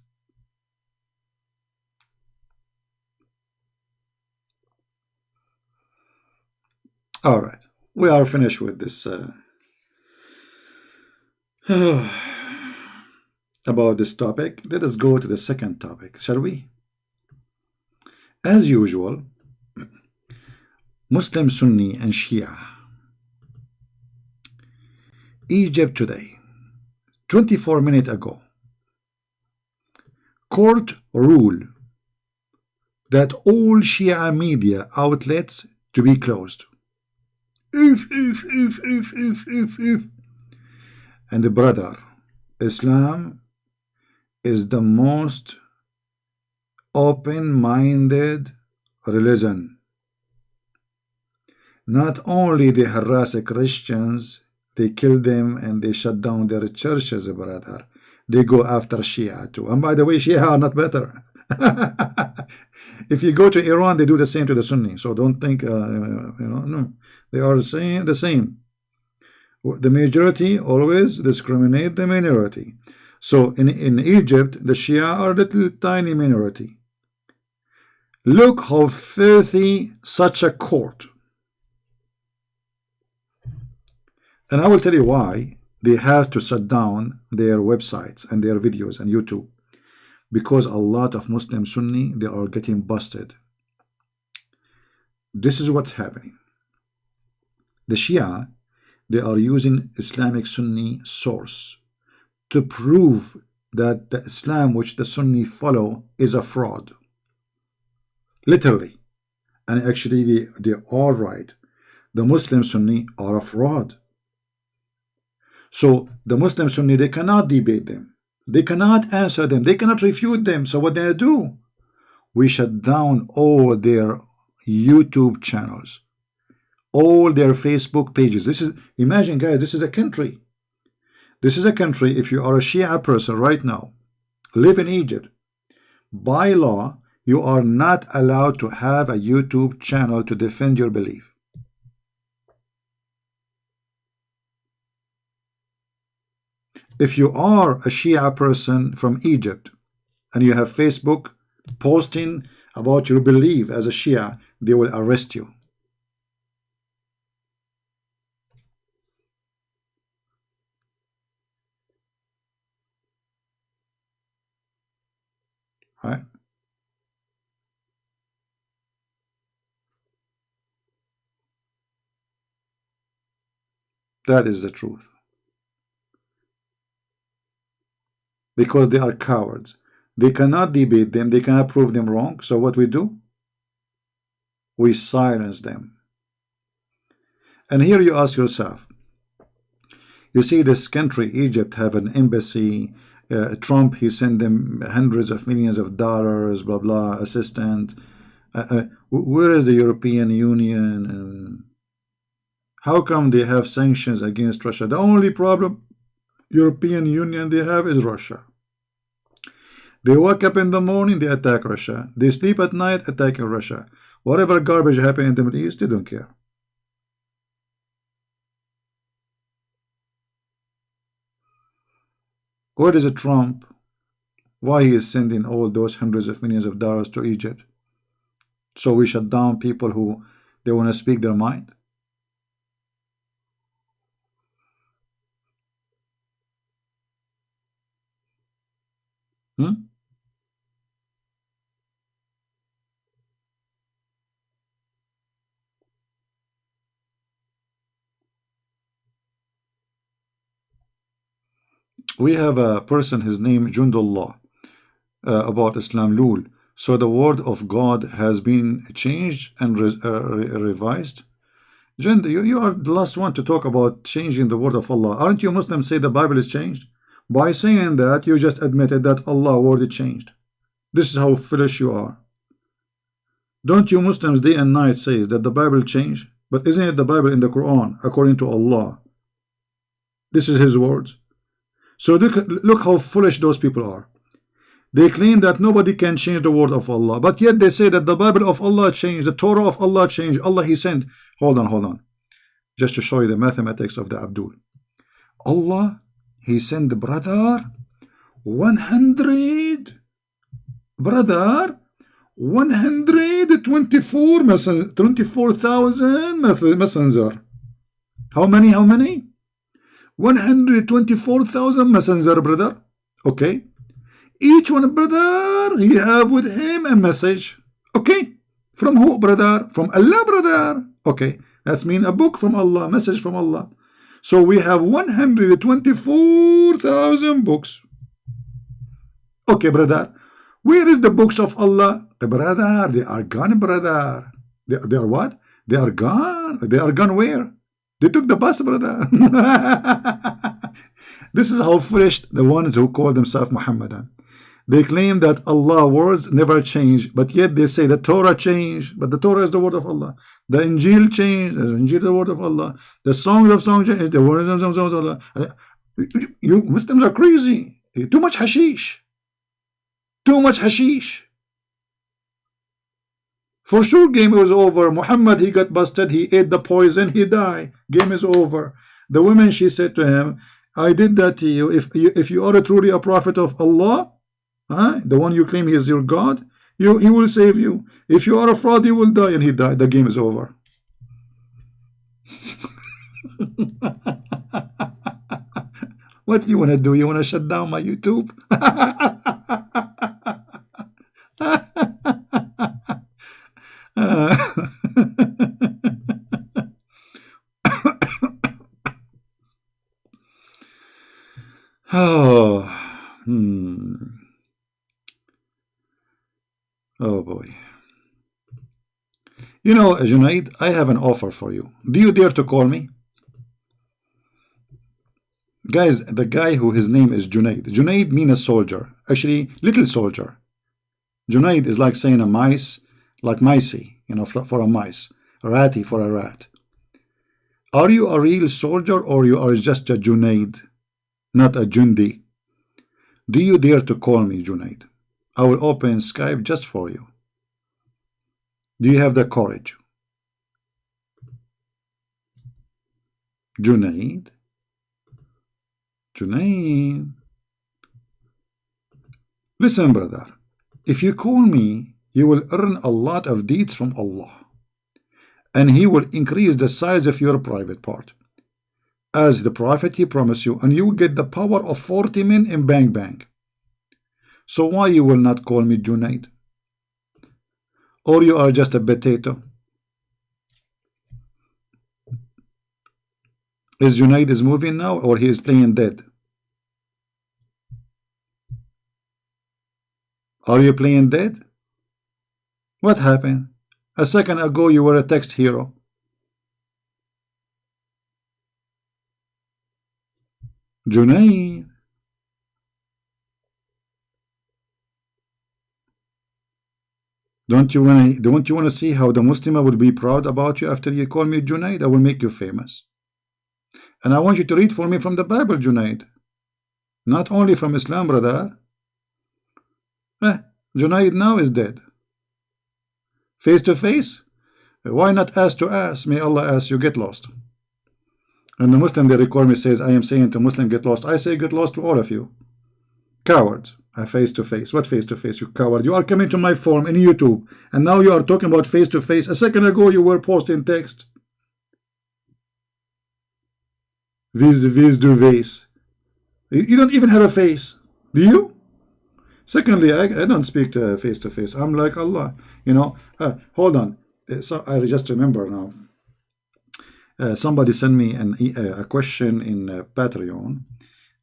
All right, we are finished with this about this topic. Let us go to the second topic, shall we? As usual, Muslim, Sunni, and Shia. Egypt today, 24 minutes ago, court rule that all Shia media outlets to be closed. If. And the brother, Islam is the most open-minded religion. Not only they harass Christians, they kill them and they shut down their churches, brother. They go after Shia too. And by the way, Shia are not better. If you go to Iran, they do the same to the Sunni. So don't think, no. They are the same. The majority always discriminate the minority. So in Egypt, the Shia are little tiny minority. Look how filthy such a court. And I will tell you why they have to shut down their websites and their videos and YouTube. Because a lot of Muslim Sunni, they are getting busted. This is what's happening. The Shia, they are using Islamic Sunni source to prove that the Islam which the Sunni follow is a fraud. Literally. And actually they are right. The Muslim Sunni are a fraud. So the Muslim Sunni, they cannot debate them. They cannot answer them. They cannot refute them. So what they do? We shut down all their YouTube channels, all their Facebook pages. This is, imagine guys, this is a country. This is a country. If you are a Shia person right now, live in Egypt, by law, you are not allowed to have a YouTube channel to defend your belief. If you are a Shia person from Egypt and you have Facebook posting about your belief as a Shia, they will arrest you. Right? That is the truth. Because they are cowards. They cannot debate them. They cannot prove them wrong. So what we do? We silence them. And here you ask yourself, you see this country, Egypt, have an embassy. Trump, he sent them hundreds of millions of dollars, blah, blah, assistant. Where is the European Union? How come they have sanctions against Russia? The only problem European Union they have is Russia. They wake up in the morning, they attack Russia. They sleep at night, attacking Russia. Whatever garbage happens in the Middle East, they don't care. Where is it Trump? Why he is sending all those hundreds of millions of dollars to Egypt? So we shut down people who they want to speak their mind? We have a person, his name Jundullah, about Islam Lul. So the word of God has been changed and revised. Jund, you are the last one to talk about changing the word of Allah. Aren't you Muslims say the Bible is changed? By saying that, you just admitted that Allah word is changed. This is how foolish you are. Don't you Muslims day and night say that the Bible changed? But isn't it the Bible in the Quran according to Allah? This is his words. So look how foolish those people are. They claim that nobody can change the word of Allah, but yet they say that the Bible of Allah changed, the Torah of Allah changed, Allah he sent. Hold on. Just to show you the mathematics of the Abdul. Allah, he sent the brother 100, brother 124,000 messenger. How many? 124,000 messenger, brother. Okay. Each one brother, he have with him a message. Okay. From who, brother? From Allah, brother. Okay. That's mean a book from Allah, message from Allah. So we have 124,000 books. Okay, brother. Where is the books of Allah? Brother, they are gone, brother. They are what? They are gone. They are gone where? They took the bus, brother. This is how foolish the ones who call themselves Muhammadan. They claim that Allah words never change, but yet they say the Torah changed, but the Torah is the word of Allah. The Injil changed, the Injil is the word of Allah. The songs of songs changed, the word of Allah. You Muslims are crazy. Too much hashish. Too much hashish. For sure, game was over. Muhammad, he got busted. He ate the poison. He died. Game is over. The woman, she said to him, I did that to you. If you are truly a prophet of Allah, the one you claim he is your God, He will save you. If you are a fraud, you will die, and he died. The game is over. What do you want to do? You want to shut down my YouTube? Oh, oh boy. You know, Junaid, I have an offer for you. Do you dare to call me? Guys, the guy who his name is Junaid. Junaid means a soldier. Actually, little soldier. Junaid is like saying a mice, like micey, you know, for a mice. Ratty for a rat. Are you a real soldier or you are just a Junaid, not a Jundi? Do you dare to call me Junaid? I will open Skype just for you. Do you have the courage? Junaid? Junaid? Listen, brother. If you call me, you will earn a lot of deeds from Allah. And He will increase the size of your private part. As the Prophet He promised you, and you will get the power of 40 men in bang bang. So why you will not call me Junaid? Or you are just a potato? Is Junaid is moving now, or he is playing dead? Are you playing dead? What happened? A second ago you were a text hero. Junaid. Don't you want to see how the Muslim will be proud about you after you call me Junaid? I will make you famous. And I want you to read for me from the Bible, Junaid. Not only from Islam, brother. Junaid now is dead. Face to face? Why not ass to ass? May Allah ask you, get lost. And the Muslim they record me says, I am saying to Muslim, get lost. I say get lost to all of you. Cowards. Face to face. What face to face, you coward? You are coming to my forum in YouTube, and now you are talking about face to face. A second ago you were posting text. Vis du face. You don't even have a face. Do you? Secondly, I don't speak to face. I'm like Allah. You know, hold on. So I just remember now. Somebody sent me a question in Patreon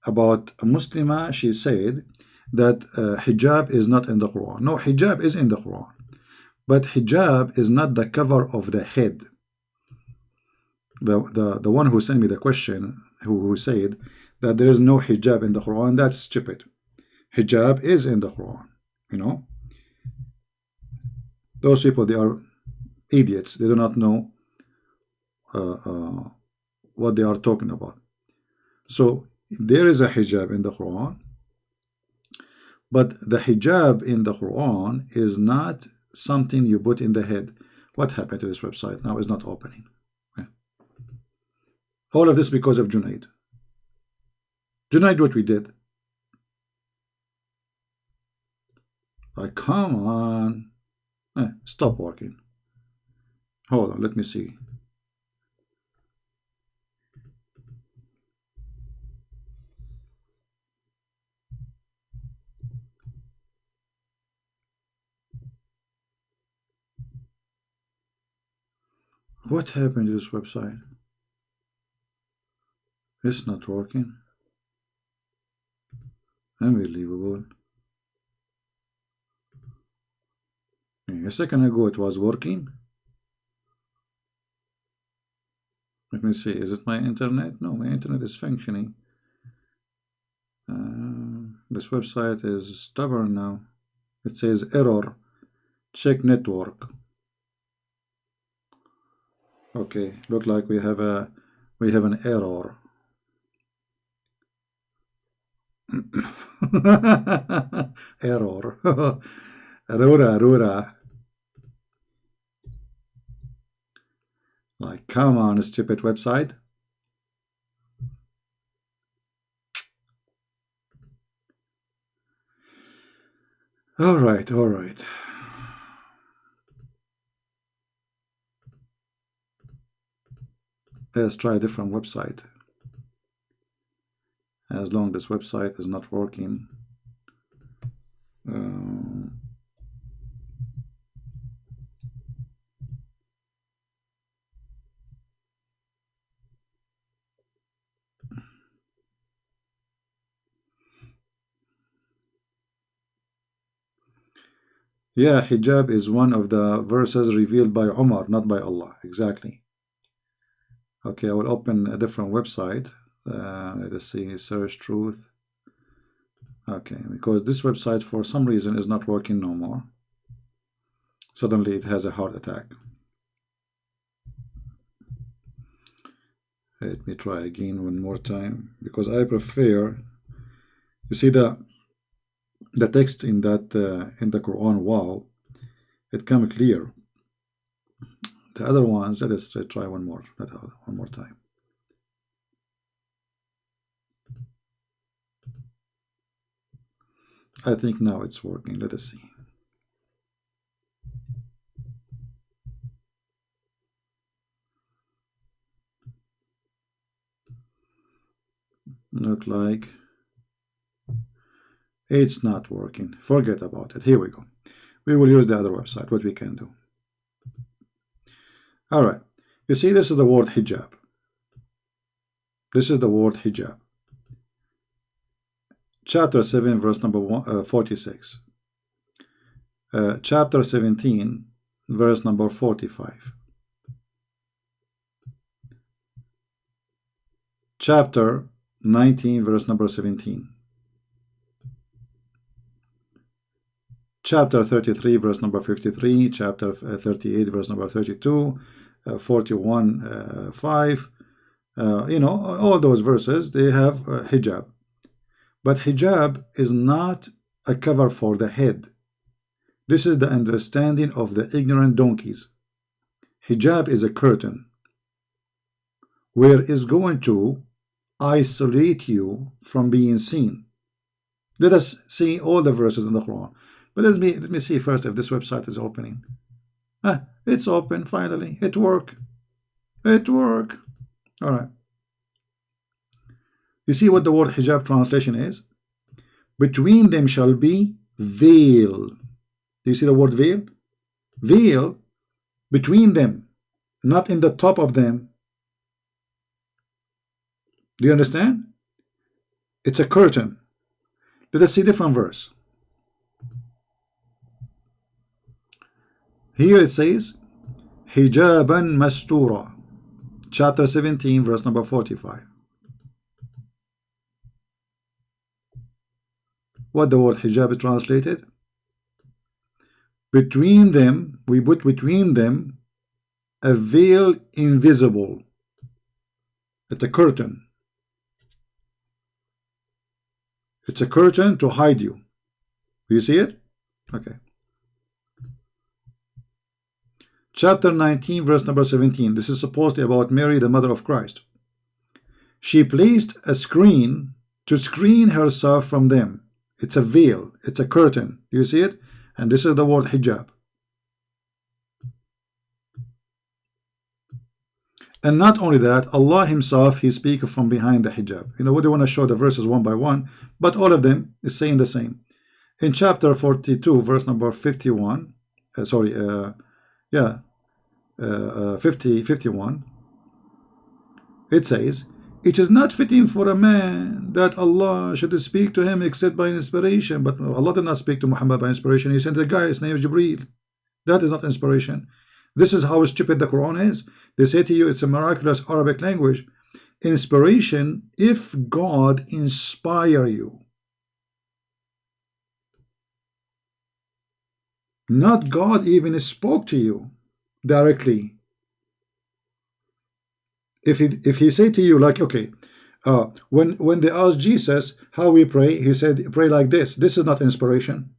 about a Muslima. She said that hijab is not in the Quran. No, hijab is in the Quran. But hijab is not the cover of the head. The one who sent me the question, who said that there is no hijab in the Quran, that's stupid. Hijab is in the Quran, you know. Those people, they are idiots. They do not know what they are talking about. So there is a hijab in the Quran, but the hijab in the Quran is not something you put in the head. What happened to this website? Now it's not opening. All of this because of Junaid. Junaid, what we did. Like, come on. Stop working. Hold on, let me see. What happened to this website? It's not working. Unbelievable. A second ago it was working. Let me see, is it my internet? No, my internet is functioning. This website is stubborn now. It says error. Check network. Okay, look like we have an error. Error. Rura. Like, come on, stupid website. All right. Let's try a different website. As long as this website is not working. Yeah, hijab is one of the verses revealed by Umar, not by Allah. Exactly. Okay, I will open a different website. Let us see, search truth. Okay, because this website for some reason is not working no more. Suddenly it has a heart attack. Let me try again one more time, because I prefer, you see the text in that in the Quran, wow, it comes clear. The other ones, let us try one more time. I think now it's working. Let us see. Look like it's not working. Forget about it. Here we go. We will use the other website. What we can do. All right. You see, this is the word hijab. This is the word hijab. Chapter 7, verse number 46. Chapter 17, verse number 45. Chapter 19, verse number 17. Chapter 33, verse number 53. Chapter 38, verse number 32. 41, 5. You know, all those verses, they have hijab. But hijab is not a cover for the head. This is the understanding of the ignorant donkeys. Hijab is a curtain where it's going to isolate you from being seen. Let us see all the verses in the Quran. But let me see first if this website is opening. It's open finally. It worked. It worked. All right. You see what the word hijab translation is? Between them shall be veil. Do you see the word veil? Veil between them, not in the top of them. Do you understand? It's a curtain. Let us see different verse. Here it says, hijaban mastura. Chapter 17, verse number 45. What the word hijab is translated? Between them, we put between them a veil invisible. It's a curtain. It's a curtain to hide you. Do you see it? Okay. Chapter 19, verse number 17. This is supposedly about Mary, the mother of Christ. She placed a screen to screen herself from them. It's a veil. It's a curtain. Do you see it? And this is the word hijab. And not only that, Allah himself, he speaks from behind the hijab. You know, we don't want to show the verses one by one, but all of them is saying the same. In chapter 42, verse number 51, 51, it says, it is not fitting for a man that Allah should speak to him except by inspiration. But Allah did not speak to Muhammad by inspiration. He sent a guy, his name is Jibreel. That is not inspiration. This is how stupid the Quran is. They say to you it's a miraculous Arabic language. Inspiration, if God inspire you. Not God even spoke to you directly. If he say to you like, okay, when they asked Jesus how we pray, he said pray like this. This is not inspiration.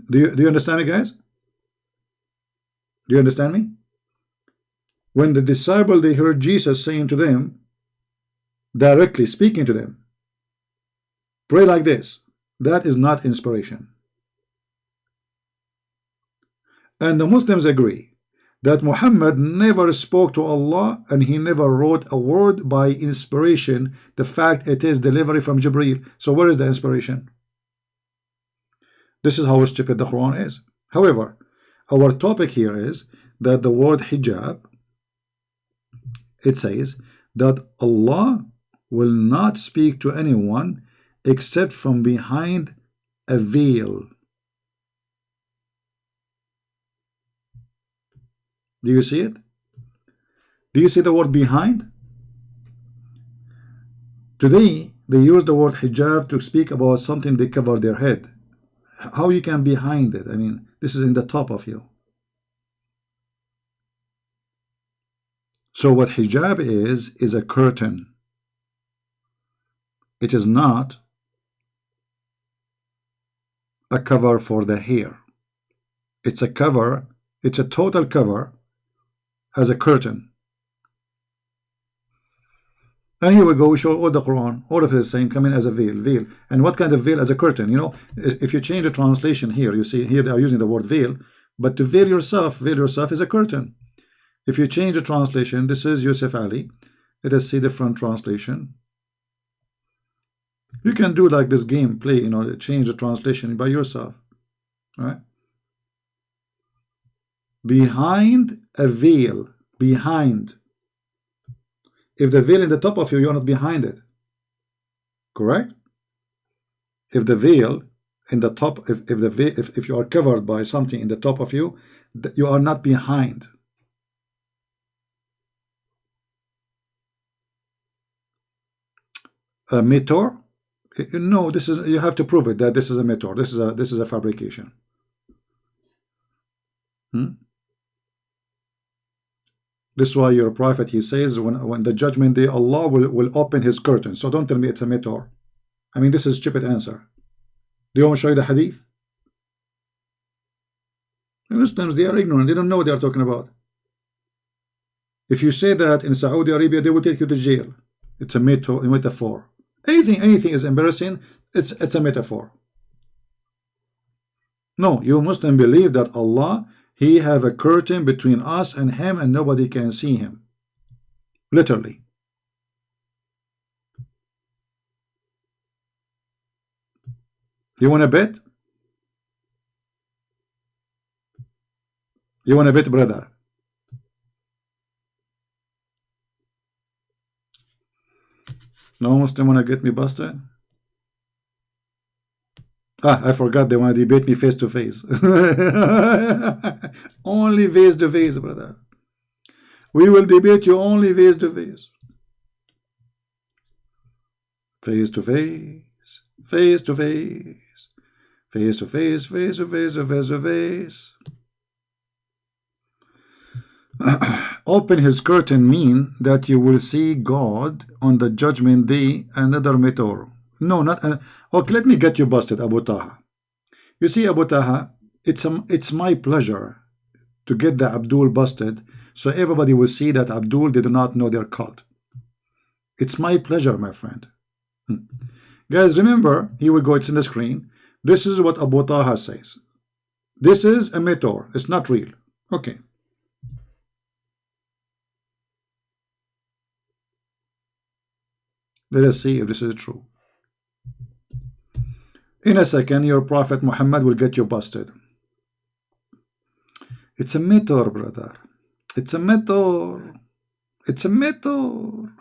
Do you understand me, guys? Do you understand me? When the disciple, they heard Jesus saying to them, directly speaking to them, pray like this, that is not inspiration. And the Muslims agree that Muhammad never spoke to Allah and he never wrote a word by inspiration. The fact it is delivery from Jibreel. So where is the inspiration? This is how stupid the Quran is. However, our topic here is that the word hijab, it says that Allah will not speak to anyone except from behind a veil. Do you see it? Do you see the word behind? Today they use the word hijab to speak about something they cover their head. How you can behind it? I mean, this is in the top of you. So what hijab is a curtain. It is not a cover for the hair. It's a cover, it's a total cover as a curtain. And here we go, we show all the Quran, all of it is saying come in as a veil. And what kind of veil? As a curtain. You know, if you change the translation here, you see here they are using the word veil, but to veil yourself is a curtain. If you change the translation, this is Yusuf Ali. Let us see the front translation. You can do like this game play, you know, change the translation by yourself. All right? Behind a veil, behind. If the veil in the top of you, you're not behind it. Correct? If the veil in the top, if you are covered by something in the top of you, you are not behind. A meteor? No, this is, you have to prove it that this is a meteor. This is a fabrication. This is why your prophet, he says, when the judgment day, Allah will open his curtain. So don't tell me it's a meteor. I mean, this is a stupid answer. Do you want to show you the hadith? The Muslims, they are ignorant. They don't know what they are talking about. If you say that in Saudi Arabia, they will take you to jail. It's a metaphor. Anything is embarrassing, it's a metaphor. No, you Muslim believe that Allah, he have a curtain between us and him and nobody can see him. Literally. You want to bet? You want to bet, brother? No Muslim want to get me busted? Ah, I forgot they want to debate me face to face. Only face to face, brother. We will debate you only face to face. Face to face. Face to face. Face to face. Face to face. Face to face. Open his curtain mean that you will see God on the judgment day, another meteor. No, not okay, let me get you busted, Abu Taha. You see, Abu Taha, it's my pleasure to get the Abdul busted so everybody will see that Abdul did not know their cult. It's my pleasure, my friend. Guys, remember, here we go, it's in the screen. This is what Abu Taha says. This is a meteor, it's not real. Okay. Let us see if this is true. In a second, your Prophet Muhammad will get you busted. It's a meteor, brother. It's a meteor. It's a meteor.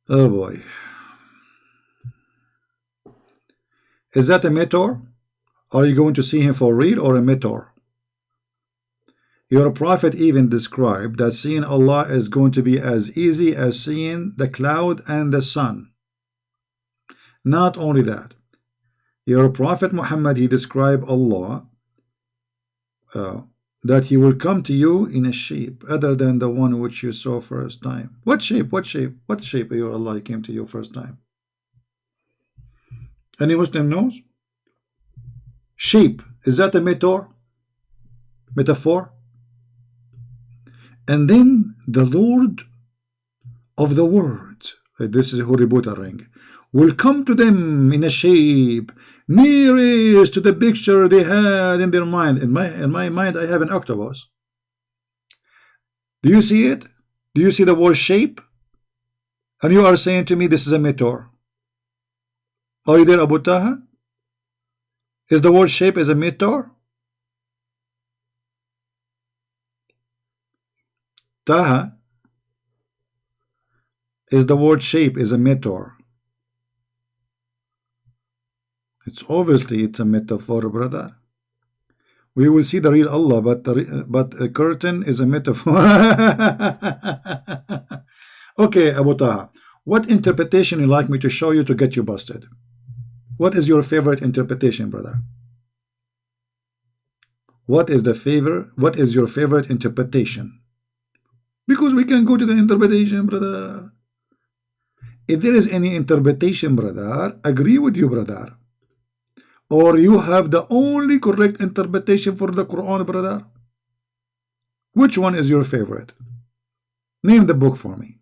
Oh boy. Is that a meteor? Are you going to see him for real or a meteor? Your prophet even described that seeing Allah is going to be as easy as seeing the cloud and the sun. Not only that, your prophet Muhammad, he described Allah that he will come to you in a shape other than the one which you saw first time. What shape? What shape? What shape of your Allah came to you first time? Any Muslim knows? Shape, is that a meteor? Metaphor? And then the Lord of the world, this is who ring, will come to them in a shape nearest to the picture they had in their mind. In my mind, I have an octopus. Do you see it? Do you see the word shape? And you are saying to me this is a meteor. Are you there, Abu Taha? Is the word shape as a meteor? Taha, is the word shape is a meteor? It's obviously it's a metaphor, brother. We will see the real Allah, but a curtain is a metaphor. Okay, Abu Taha, what interpretation you like me to show you to get you busted? What is your favorite interpretation, brother? What is your favorite interpretation? Because we can go to the interpretation, brother. If there is any interpretation, brother, agree with you, brother. Or you have the only correct interpretation for the Quran, brother. Which one is your favorite? Name the book for me.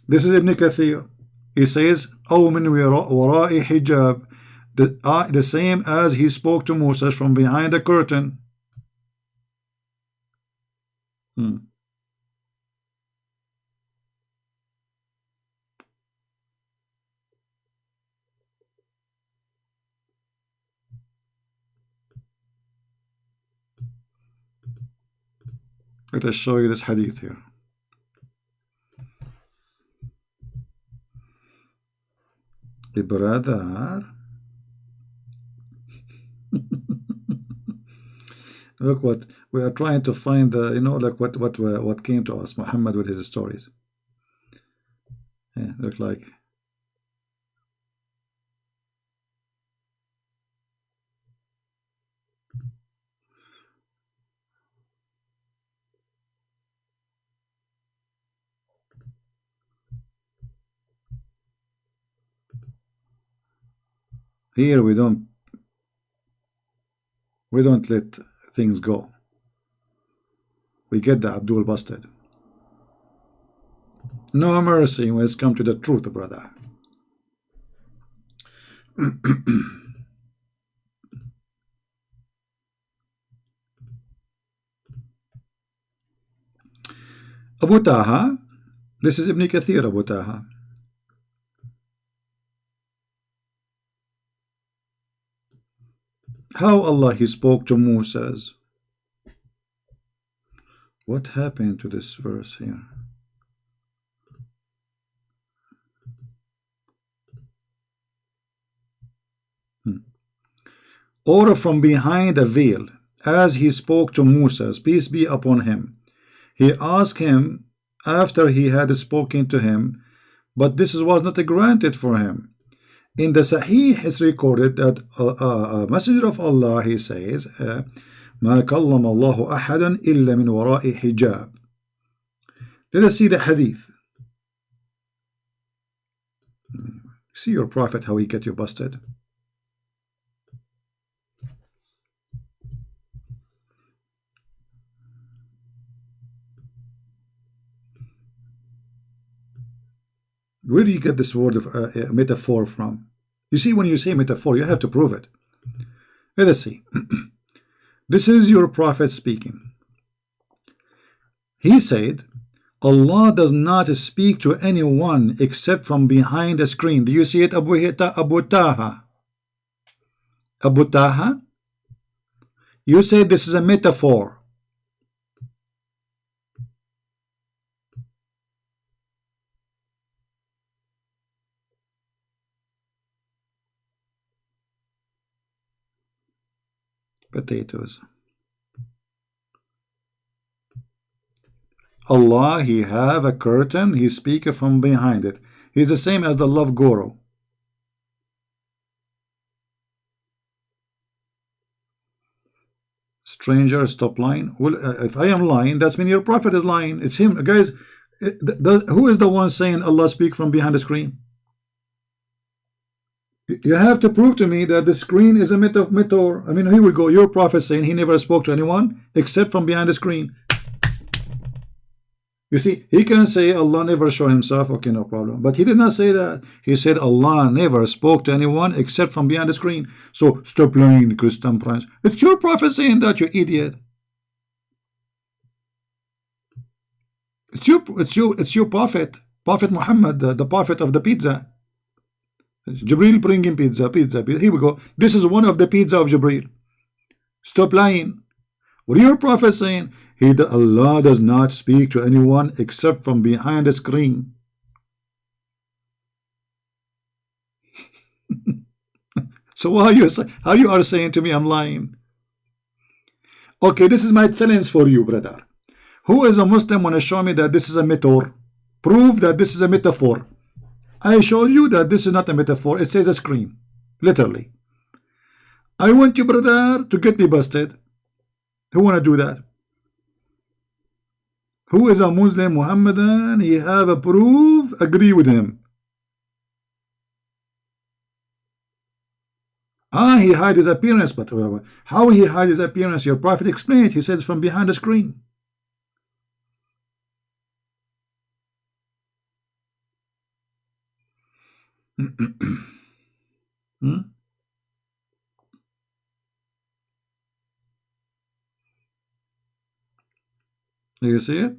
This is Ibn Kathir. He says, أو من وراء hijab, the same as he spoke to Moses from behind the curtain. Let us show you this hadith here. Brother, look what we are trying to find. The like what came to us, Muhammad with his stories. Yeah, look like. Here we don't let things go. We get the Abdul busted. No mercy when it's come to the truth, brother. Abu Taha, this is Ibn Kathir, Abu Taha. How Allah he spoke to Moses. What happened to this verse here? Or from behind a veil, as he spoke to Moses, peace be upon him. He asked him after he had spoken to him, but this was not granted for him. In the Sahih, it's recorded that a messenger of Allah, he says, ما كلم الله أحدا إلا من وراء حجاب. Let us see the hadith. See your prophet, how he get you busted. Where do you get this word of metaphor from? You see, when you say metaphor, you have to prove it. Let us see. This is your prophet speaking. He said, Allah does not speak to anyone except from behind a screen. Do you see it, Abu Taha? Abu Taha? You said this is a metaphor. Potatoes. Allah, he have a curtain, he speak from behind it. He's the same as the love guru. Stranger, stop lying. Well, if I am lying, that's mean your prophet is lying. It's him. Guys, who is the one saying Allah speak from behind the screen? You have to prove to me that the screen is a meteor. I mean, here we go. Your prophet saying he never spoke to anyone except from behind the screen. You see, he can say Allah never showed himself. Okay, no problem. But he did not say that. He said Allah never spoke to anyone except from behind the screen. So stop lying, Christian Prince. It's your prophet saying that, you idiot. It's your prophet. Prophet Muhammad, the prophet of the pizza. Jibril bringing pizza. Here we go. This is one of the pizza of Jibril. Stop lying. What are your prophet saying? Allah does not speak to anyone except from behind the screen. So how you are saying to me I'm lying? Okay, this is my challenge for you, brother. Who is a Muslim want to show me that this is a meteor? Prove that this is a metaphor. I showed you that this is not a metaphor. It says a screen, literally. I want you, brother, to get me busted. Who want to do that? Who is a Muslim Muhammadan? He have a proof. Agree with him. He hide his appearance, but how he hide his appearance? Your prophet explained. He said from behind the screen. Do you see it?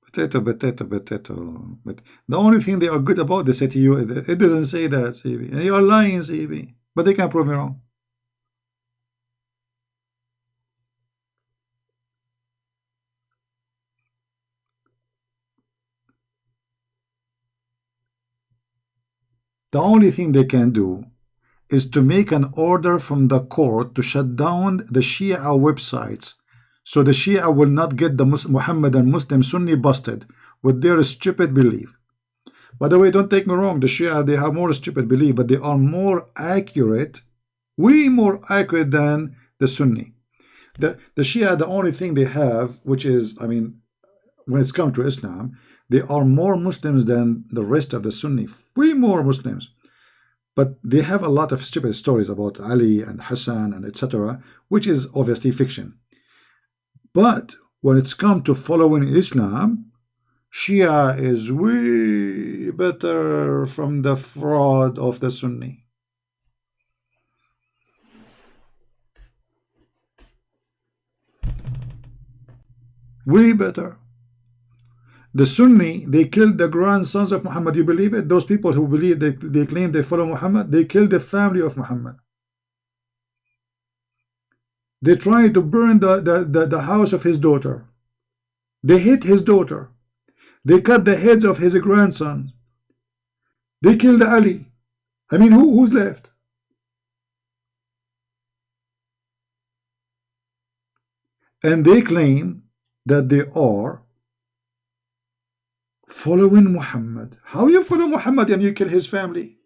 Potato. But the only thing they are good about, they say to you, it doesn't say that, CB. And you are lying, CB. But they can't prove me wrong. The only thing they can do is to make an order from the court to shut down the Shia websites, so the Shia will not get the Muhammadan Muslim Sunni busted with their stupid belief. By the way, don't take me wrong, the Shia, they have more stupid belief, but they are more accurate, way more accurate than the Sunni. The Shia, the only thing they have, which is, I mean, when it's come to Islam, they are more Muslims than the rest of the Sunni, way more Muslims. But they have a lot of stupid stories about Ali and Hassan and etc., which is obviously fiction. But when it's come to following Islam, Shia is way better from the fraud of the Sunni. Way better. The Sunni, they killed the grandsons of Muhammad. You believe it? Those people who believe, they claim they follow Muhammad, they killed the family of Muhammad. They tried to burn the house of his daughter. They hit his daughter. They cut the heads of his grandson. They killed Ali. I mean, who's left? And they claim that they are following Muhammad. How you follow Muhammad and you kill his family?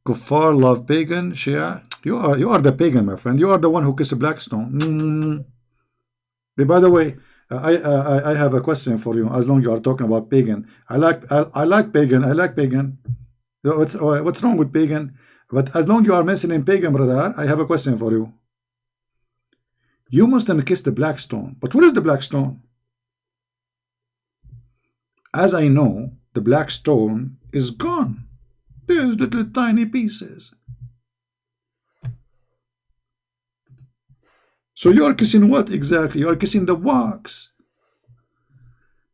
Kuffar love pagan, Shia. You are the pagan, my friend. You are the one who kissed Blackstone. By the way, I have a question for you. As long as you are talking about pagan, I like pagan. I like pagan. What's wrong with pagan? But as long as you are mentioning pagan, brother, I have a question for you. You must have kissed the black stone. But what is the black stone? As I know, the black stone is gone. There's little tiny pieces. So you are kissing what exactly? You are kissing the wax.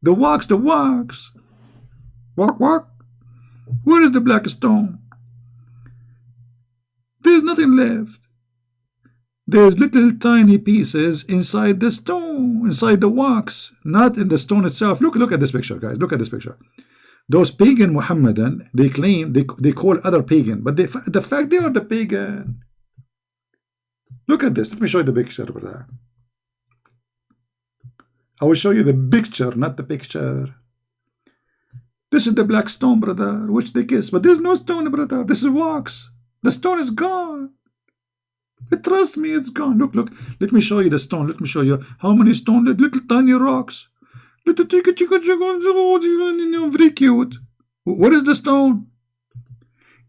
The wax. Walk. Where is the black stone? There's nothing left. There's little tiny pieces inside the stone, inside the wax, not in the stone itself. Look at this picture, guys. Look at this picture. Those pagan Muhammadan, they claim, they call other pagan, but the fact they are the pagan. Look at this. Let me show you the picture, brother. I will show you the picture, not the picture. This is the black stone, brother, which they kiss. But there's no stone, brother. This is wax. The stone is gone. Trust me, it's gone. Look, look. Let me show you the stone. Let me show you how many stones. Little tiny rocks. Little very cute. What is the stone?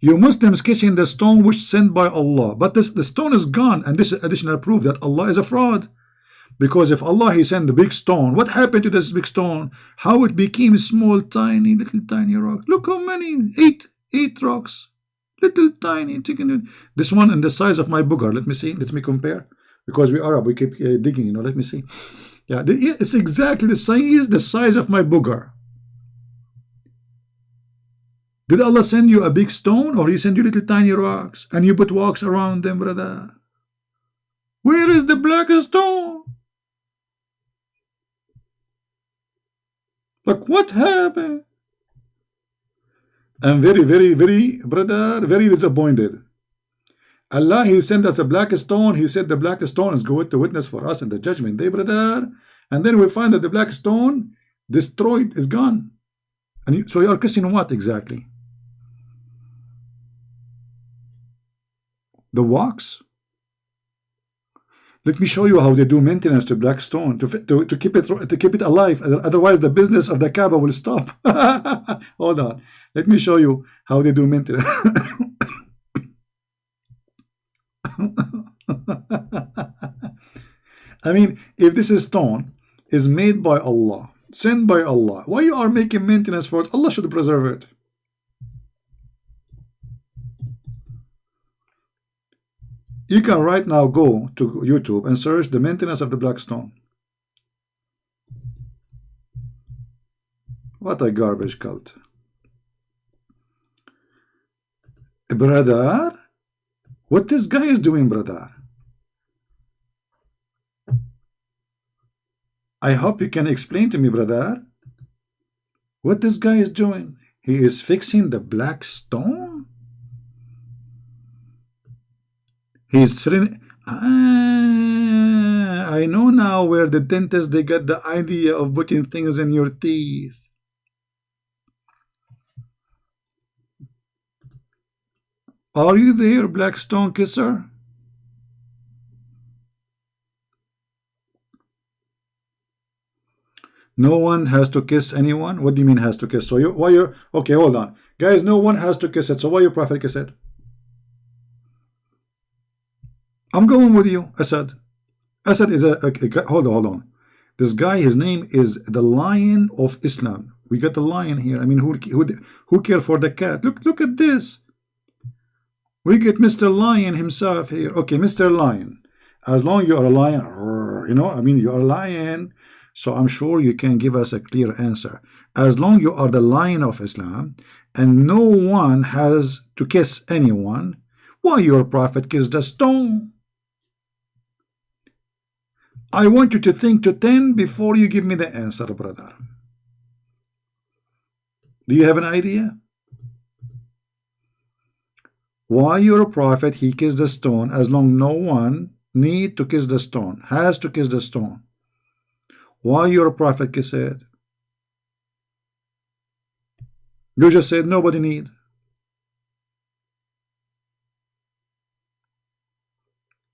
You Muslims kissing the stone which sent by Allah. But the stone is gone. And this is additional proof that Allah is a fraud. Because if Allah he sent the big stone, what happened to this big stone? How it became small, tiny, little tiny rocks. Look how many. Eight rocks. Little tiny. This one in the size of my booger. Let me see. Let me compare. Because we Arab, we keep digging, you know. Let me see. Yeah, it's exactly the size of my booger. Did Allah send you a big stone, or He send you little tiny rocks and you put wax around them, brother? Where is the black stone? Like, what happened? I'm very, brother, very disappointed. Allah, He sent us a black stone. He said the black stone is going to witness for us in the judgment day, brother. And then we find that the black stone destroyed, is gone. And so you are kissing what exactly? The wax? Let me show you how they do maintenance to black stone to keep it alive. Otherwise, the business of the Kaaba will stop. Hold on. Let me show you how they do maintenance. I mean, if this stone is made by Allah, sent by Allah, why you are making maintenance for it? Allah should preserve it. You can right now go to YouTube and search the maintenance of the black stone. What a garbage cult. Brother, what this guy is doing, brother? I hope you can explain to me, brother, what this guy is doing. He is fixing the black stone. He's I know now where the dentists they get the idea of putting things in your teeth. Are you there, black stone kisser? No one has to kiss anyone? What do you mean has to kiss? So you're okay, hold on. Guys, no one has to kiss it. So why your prophet kiss it? I'm going with you, Asad. Asad is hold on. This guy, his name is the Lion of Islam. We got the lion here. I mean, who care for the cat? Look at this. We get Mr. Lion himself here. Okay, Mr. Lion. As long as you are a lion, you know, I mean, you are a lion. So I'm sure you can give us a clear answer. As long as you are the Lion of Islam and no one has to kiss anyone, why your prophet kissed the stone? I want you to think to 10 before you give me the answer, brother. Do you have an idea? Why your prophet, he kissed the stone as long no one need to kiss the stone, has to kiss the stone. Why your prophet kiss it? You just said nobody need.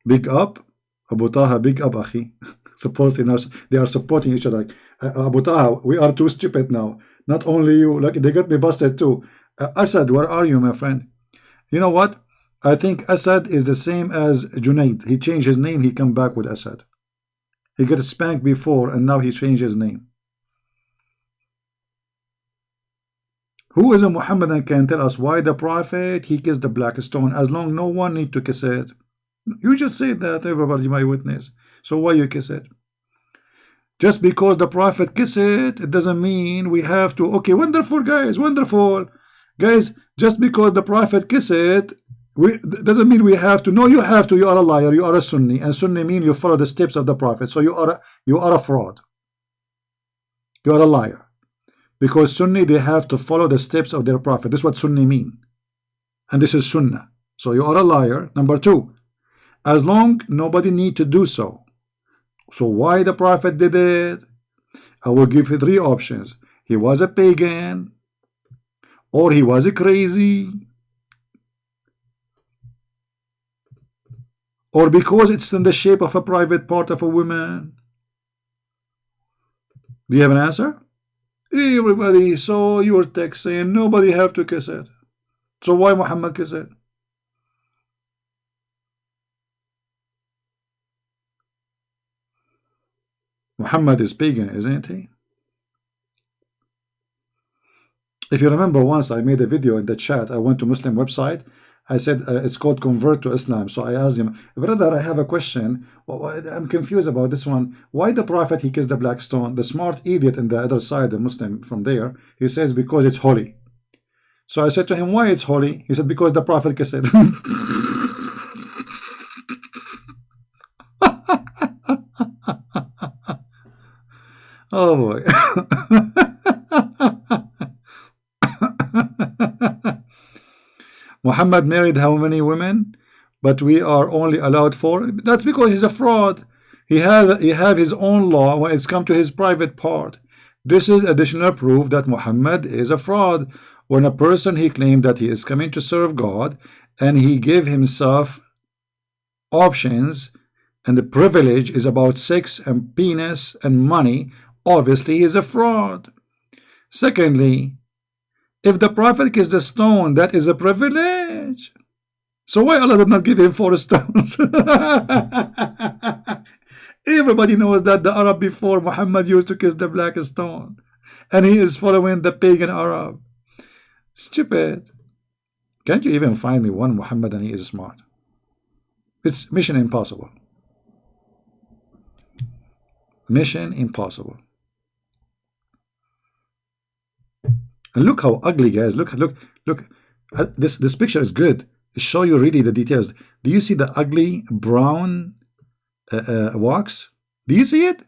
Big up. Abu Taha, big up, Akhi. Supposedly now they are supporting each other. Abu Taha, we are too stupid now. Not only you, like they got me busted too. Asad, where are you, my friend? You know what? I think Asad is the same as Junaid. He changed his name. He come back with Asad. He got spanked before, and now he changed his name. Who is a Muhammadan can tell us why the Prophet he kissed the black stone as long no one need to kiss it? You just said that everybody might witness. So why you kiss it? Just because the Prophet kiss it, it doesn't mean we have to. Okay, wonderful guys, wonderful guys. Just because the Prophet kiss it, doesn't mean we have to. No, you have to. You are a liar. You are a Sunni, and Sunni mean you follow the steps of the Prophet. So you are a fraud. You are a liar, because Sunni they have to follow the steps of their Prophet. This is what Sunni mean, and this is Sunnah. So you are a liar. Number two. As long nobody need to do so. So why the Prophet did it? I will give you three options. He was a pagan. or he was crazy, or because it's in the shape of a private part of a woman? Do you have an answer? Everybody saw your text saying nobody have to kiss it. So why Muhammad kiss it? Muhammad is pagan, isn't he? If you remember, once I made a video in the chat, I went to Muslim website. I said it's called Convert to Islam. So I asked him, brother, I have a question. I'm confused about this one. Why the Prophet he kissed the black stone? The smart idiot in the other side, the Muslim from there, he says because it's holy. So I said to him, why it's holy? He said because the Prophet kissed it. Oh boy. Muhammad married how many women? But we are only allowed 4. That's because he's a fraud. He have his own law when it's come to his private part. This is additional proof that Muhammad is a fraud. When a person he claimed that he is coming to serve God, and he gave himself options, and the privilege is about sex and penis and money, obviously he is a fraud. Secondly, if the Prophet kissed the stone, that is a privilege. So why Allah did not give him 4 stones? Everybody knows that the Arab before Muhammad used to kiss the black stone, and he is following the pagan Arab. Stupid. Can't you even find me one Muhammad and he is smart? It's mission impossible. Mission impossible. And look how ugly, guys. Look. This picture is good. It show you really the details. Do you see the ugly brown wax? Do you see it?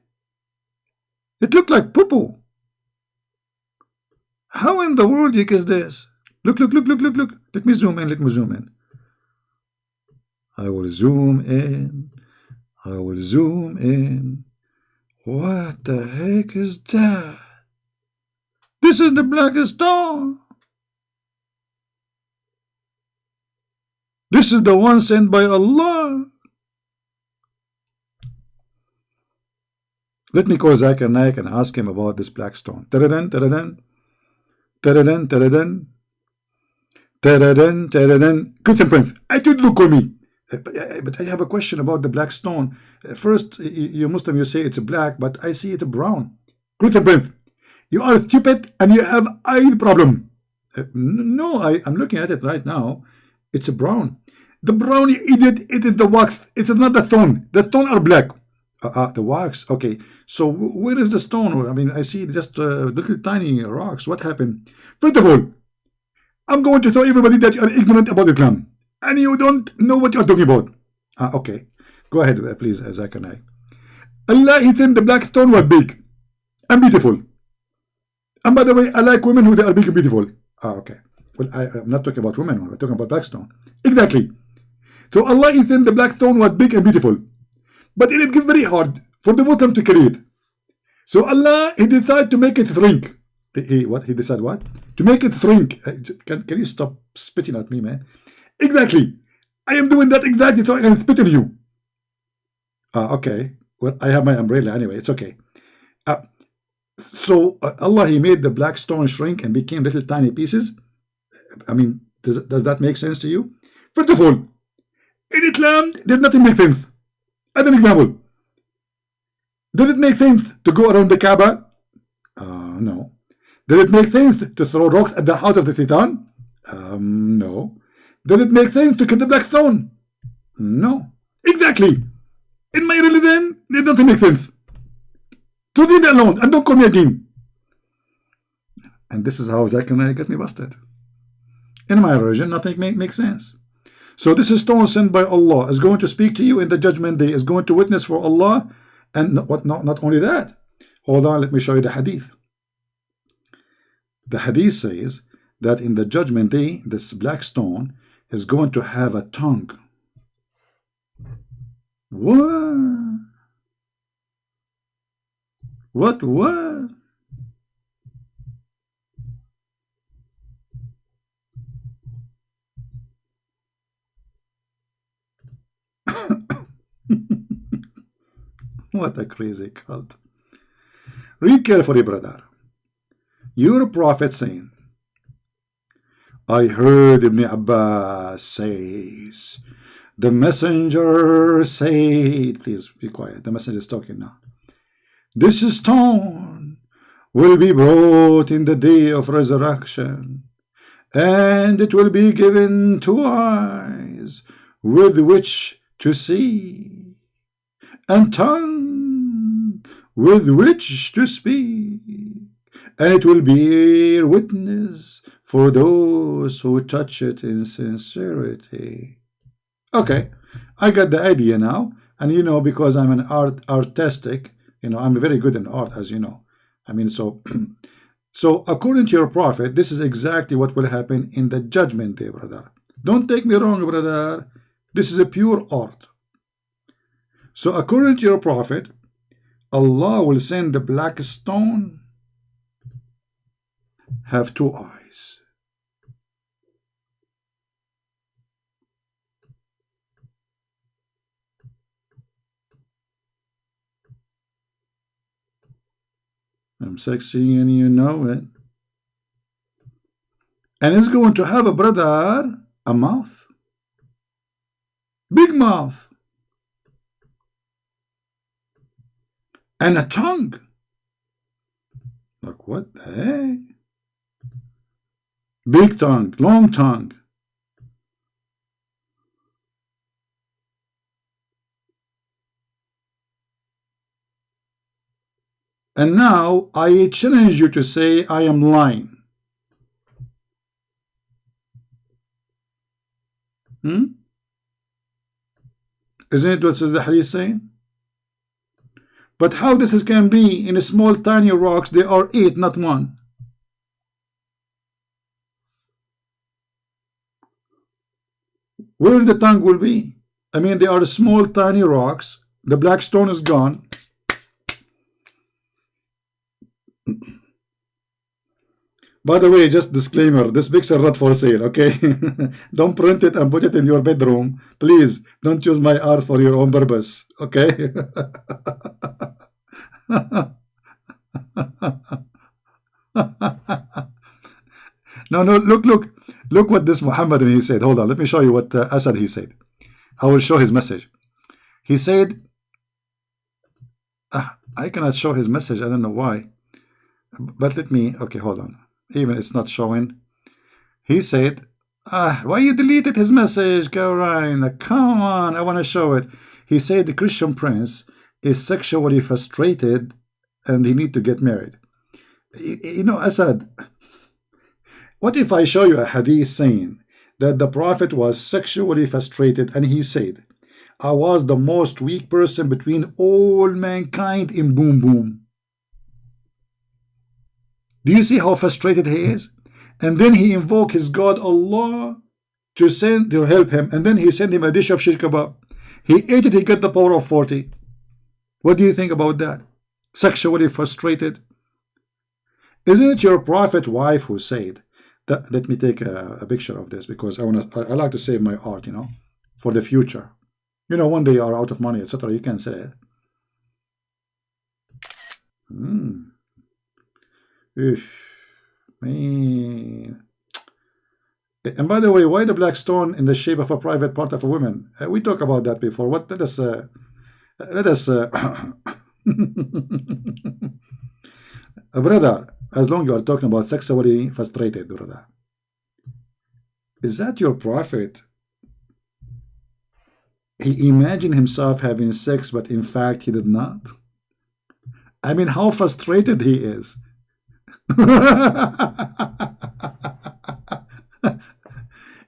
It looked like poo-poo. How in the world you kiss this? Look. Let me zoom in. I will zoom in. What the heck is that? This is the black stone. This is the one sent by Allah. Let me call Zakir Naik and ask him about this black stone. Taradan. Christian Prince, I did look on me. But I have a question about the black stone. First, you Muslim, you say it's black, but I see it brown. Christian Prince, you are stupid and you have eye problem. No, I'm looking at it right now. It's a brown. The brown, you idiot, it is the wax. It is not the stone. The stone are black. The wax. Okay. So where is the stone? I mean, I see just little tiny rocks. What happened? First of all, I'm going to tell everybody that you are ignorant about Islam and you don't know what you are talking about. Okay. Go ahead, please, Zakir Naik. Allah, he said the black stone was big and beautiful. And by the way, I like women who they are big and beautiful. Okay. Well, I'm not talking about women. I'm talking about black stone. Exactly. So Allah is saying the black stone was big and beautiful, but it is very hard for the Muslim to carry it. So Allah, he decided to make it shrink. He decided what? To make it shrink. Can you stop spitting at me, man? Exactly. I am doing that exactly so I can spit on you. Okay. Well, I have my umbrella anyway. It's okay. So Allah, he made the black stone shrink and became little tiny pieces. I mean, does that make sense to you? First of all, in Islam, did nothing make sense. As an example, does it make sense to go around the Kaaba? No. Does it make sense to throw rocks at the house of the Satan? No. Does it make sense to kill the black stone? No. Exactly. In my religion, it doesn't make sense. So leave me alone and don't call me again. And this is how Zakir Naik get me busted. In my religion, nothing makes sense. So this is stone sent by Allah, is going to speak to you in the judgment day, is going to witness for Allah. And not only that. Hold on, let me show you the hadith. The hadith says that in the judgment day, this black stone is going to have a tongue. What? What? What a crazy cult. Read carefully, brother. Your prophet saying, I heard Ibn Abbas says, the messenger said, please be quiet, the messenger is talking now. This stone will be brought in the day of resurrection, and it will be given 2 eyes with which to see, and tongue with which to speak, and it will bear witness for those who touch it in sincerity. Okay, I got the idea now, and you know, because I'm an artistic, you know, I'm very good in art, as you know. I mean, so so according to your prophet, this is exactly what will happen in the judgment day, brother. Don't take me wrong, brother. This is a pure art. So according to your prophet, Allah will send the black stone, have 2 eyes. I'm sexy and you know it. And it's going to have a brother, a mouth. Big mouth. And a tongue. Like what the heck? Big tongue, long tongue. And now I challenge you to say I am lying. Isn't it what the hadith saying? But how this can be in a small tiny rocks? There are 8, not 1. Where the tongue will be? I mean, they are small tiny rocks. The black stone is gone. By the way, just disclaimer, this picture not for sale, okay? Don't print it and put it in your bedroom. Please, don't use my art for your own purpose, okay? No, look what this Muhammadan he said. Hold on, let me show you what Asad he said. I will show his message. He said, I cannot show his message, I don't know why. But let me, okay, hold on. Even it's not showing. He said, why you deleted his message, Qu'ran? Come on, I want to show it. He said the Christian prince is sexually frustrated and he need to get married. You know, Asad, what if I show you a hadith saying that the prophet was sexually frustrated and he said, I was the most weak person between all mankind in boom boom. Do you see how frustrated he is? And then he invoked his God Allah to help him, and then he sent him a dish of shish kebab. He ate it, he got the power of 40. What do you think about that? Sexually frustrated. Isn't it your prophet wife who said that? Let me take a picture of this because I like to save my art, you know, for the future. You know, one day you are out of money, etc. You can say it. Man. And by the way, why the black stone in the shape of a private part of a woman? We talked about that before. What? Let us brother, as long as you are talking about sexually frustrated, brother, is that your prophet? He imagined himself having sex, but in fact he did not. I mean, how frustrated he is.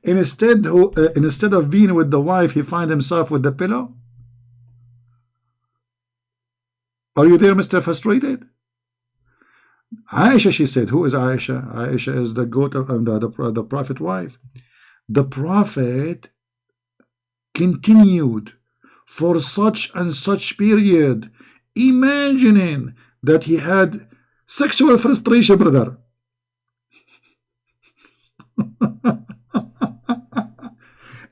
Instead of being with the wife, he finds himself with the pillow. Are you there, Mr. Frustrated? Aisha, she said. Who is Aisha? Aisha is the goat of the prophet wife. The prophet continued for such and such period, imagining that he had sexual frustration, brother.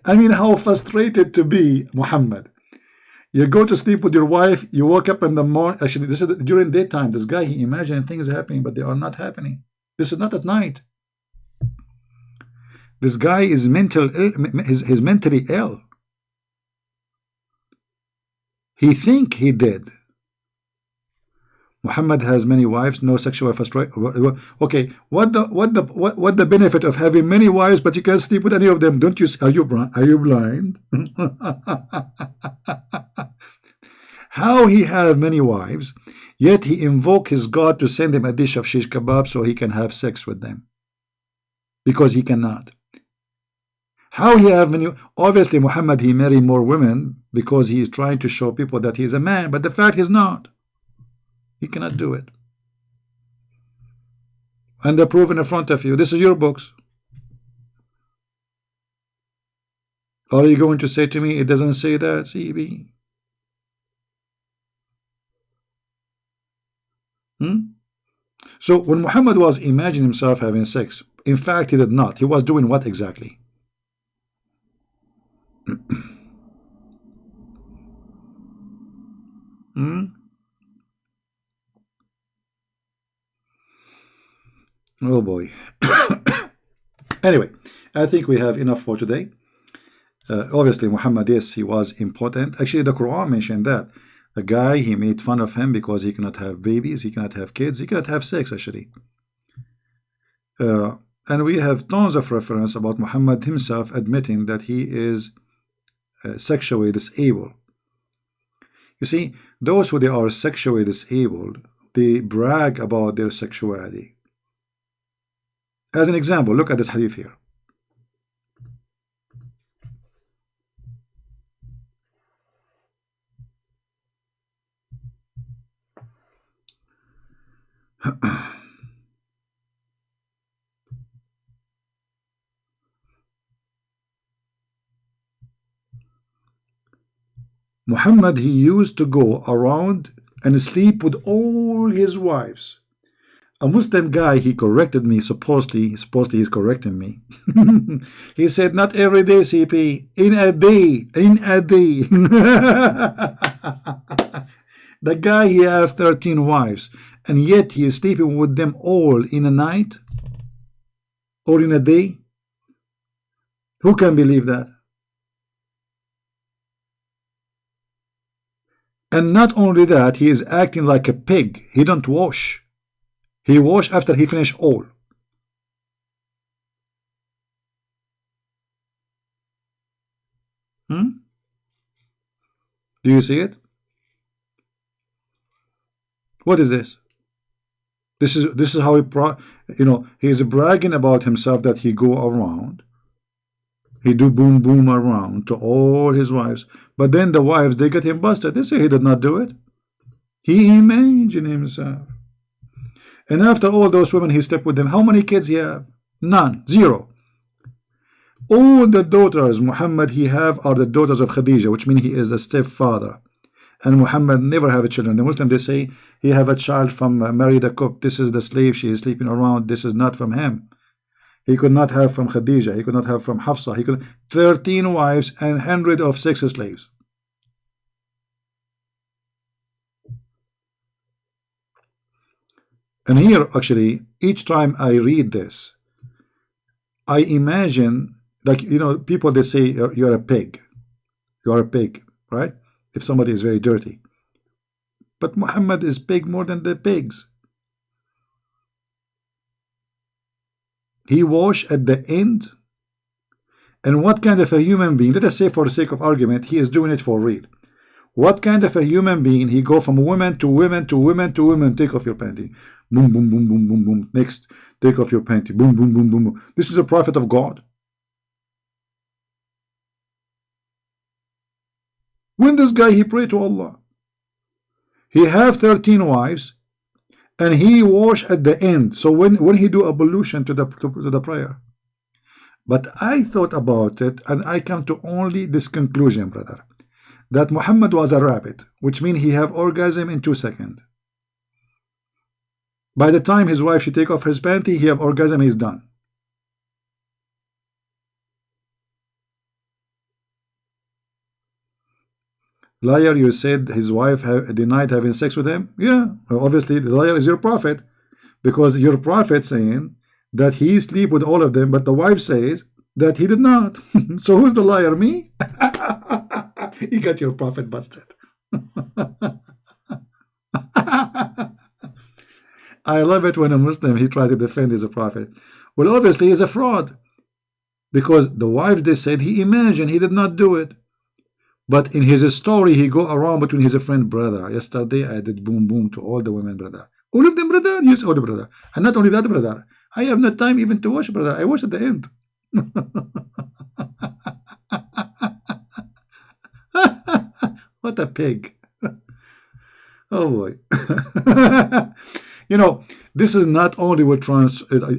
I mean, how frustrated to be, Muhammad. You go to sleep with your wife, you wake up in the morning. Actually, this is during daytime. This guy, he imagined things happening, but they are not happening. This is not at night. This guy is he's mentally ill. He think he did. Muhammad has many wives, no sexual frustration. Okay, what the benefit of having many wives, but you can't sleep with any of them? Don't you? Are you blind? How he have many wives, yet he invoke his God to send him a dish of shish kebab so he can have sex with them, because he cannot. How he have many? Obviously, Muhammad, he marry more women because he is trying to show people that he is a man, but the fact is not. He cannot do it. And the proof in front of you. This is your books. Are you going to say to me, it doesn't say that, CB? So when Muhammad was imagining himself having sex, in fact, he did not. He was doing what exactly? Oh boy. Anyway, I think we have enough for today. Obviously, Muhammad, yes, he was important. Actually, the Quran mentioned that. The guy, he made fun of him because he cannot have babies, he cannot have kids, he cannot have sex, actually. And we have tons of reference about Muhammad himself admitting that he is sexually disabled. You see, those who they are sexually disabled, they brag about their sexuality. As an example, look at this hadith here. Muhammad, he used to go around and sleep with all his wives. A Muslim guy, he corrected me, supposedly he's correcting me. He said, not every day, CP, in a day. The guy, he has 13 wives, and yet he is sleeping with them all in a night or in a day. Who can believe that? And not only that, he is acting like a pig. He don't wash. He wash after he finish all. Do you see it? What is this? This is how he is bragging about himself that he go around. He do boom boom around to all his wives. But then the wives, they get him busted. They say he did not do it. He imagined himself. And after all those women he slept with them, how many kids he have? None. Zero. All the daughters Muhammad he have are the daughters of Khadija, which means he is the stepfather. And Muhammad never have children. The Muslim, they say he have a child from married a cook. This is the slave she is sleeping around. This is not from him. He could not have from Khadija. He could not have from Hafsa. He could 13 wives and 100 of sex slaves. And here, actually, each time I read this, I imagine, like, people, they say you're a pig. You're a pig, right? If somebody is very dirty. But Muhammad is pig more than the pigs. He wash at the end. And what kind of a human being, let us say for the sake of argument, he is doing it for real. What kind of a human being, he go from women to women to women to women, take off your panty. Boom, boom, boom, boom, boom, boom. Next, take off your panty. Boom, boom, boom, boom, boom. This is a prophet of God. When this guy, he pray to Allah. He have 13 wives, and he wash at the end. So when he do ablution to the prayer. But I thought about it, and I come to only this conclusion, brother, that Muhammad was a rabbit, which means he have orgasm in 2 seconds. By the time his wife, she take off his panty, he have orgasm, he's done. Liar, you said his wife denied having sex with him? Yeah, well, obviously the liar is your prophet, because your prophet saying that he sleep with all of them, but the wife says that he did not. So who's the liar? Me? You got your prophet busted. I love it when a Muslim he tries to defend his prophet. Well, obviously he's a fraud, because the wives, they said he imagined, he did not do it. But in his story, he go around between his friend, brother, yesterday I did boom boom to all the women, brother. All of them, brother? Yes, all the brother. And not only that, brother, I have no time even to watch, brother. I watch at the end. What a pig. Oh boy. You know, this is not only will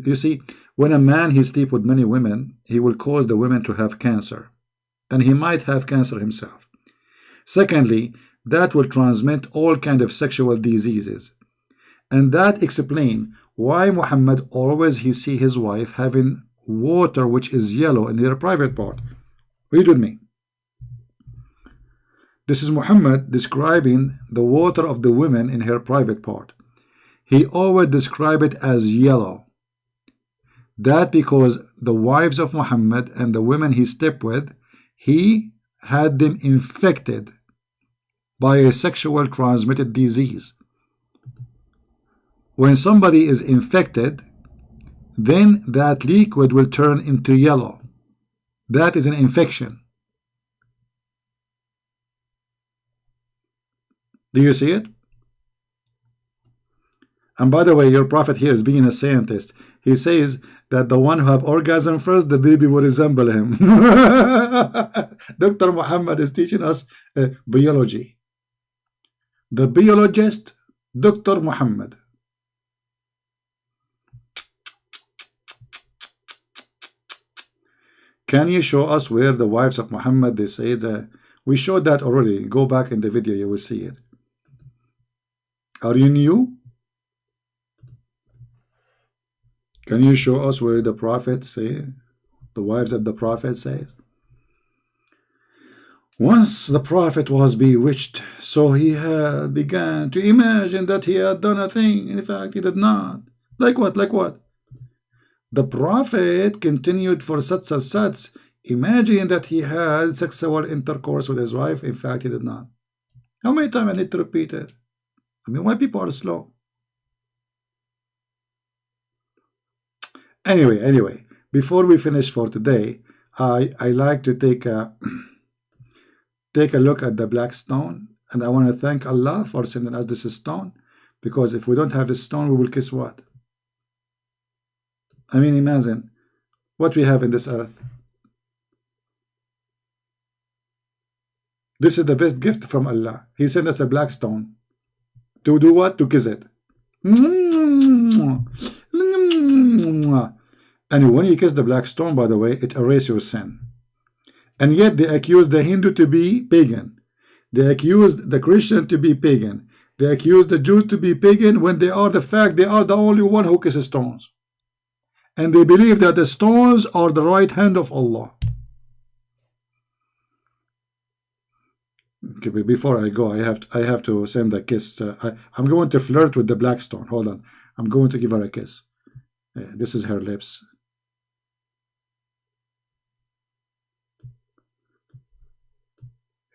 you see, when a man he sleep with many women, he will cause the women to have cancer, and he might have cancer himself. Secondly, that will transmit all kind of sexual diseases, and that explain why Muhammad always he see his wife having water which is yellow in their private part. Read with me. This is Muhammad describing the water of the women in her private part. He always describe it as yellow. That because the wives of Muhammad and the women he slept with, he had them infected by a sexual transmitted disease. When somebody is infected, then that liquid will turn into yellow. That is an infection. Do you see it? And by the way, your prophet here is being a scientist. He says that the one who have orgasm first, the baby will resemble him. Dr. Muhammad is teaching us biology. The biologist, Dr. Muhammad. Can you show us where the wives of Muhammad, they say that we showed that already. Go back in the video, you will see it. Are you new? Can you show us where the prophet say, the wives of the prophet says? Once the prophet was bewitched, so he had began to imagine that he had done a thing. In fact, he did not. Like what? Like what? The prophet continued for such, imagining that he had sexual intercourse with his wife. In fact, he did not. How many times I need to repeat it? I mean, why people are slow? Anyway, before we finish for today, I like to take a look at the black stone, and I want to thank Allah for sending us this stone, because if we don't have this stone, we will kiss what? I mean, imagine what we have in this earth. This is the best gift from Allah. He sent us a black stone. To do what? To kiss it. And when you kiss the black stone, by the way, it erases your sin. And yet they accuse the Hindu to be pagan. They accuse the Christian to be pagan. They accuse the Jews to be pagan when they are they are the only one who kisses stones. And they believe that the stones are the right hand of Allah. Okay, before I go, I have to send a kiss. I'm going to flirt with the black stone. Hold on. I'm going to give her a kiss. This is her lips.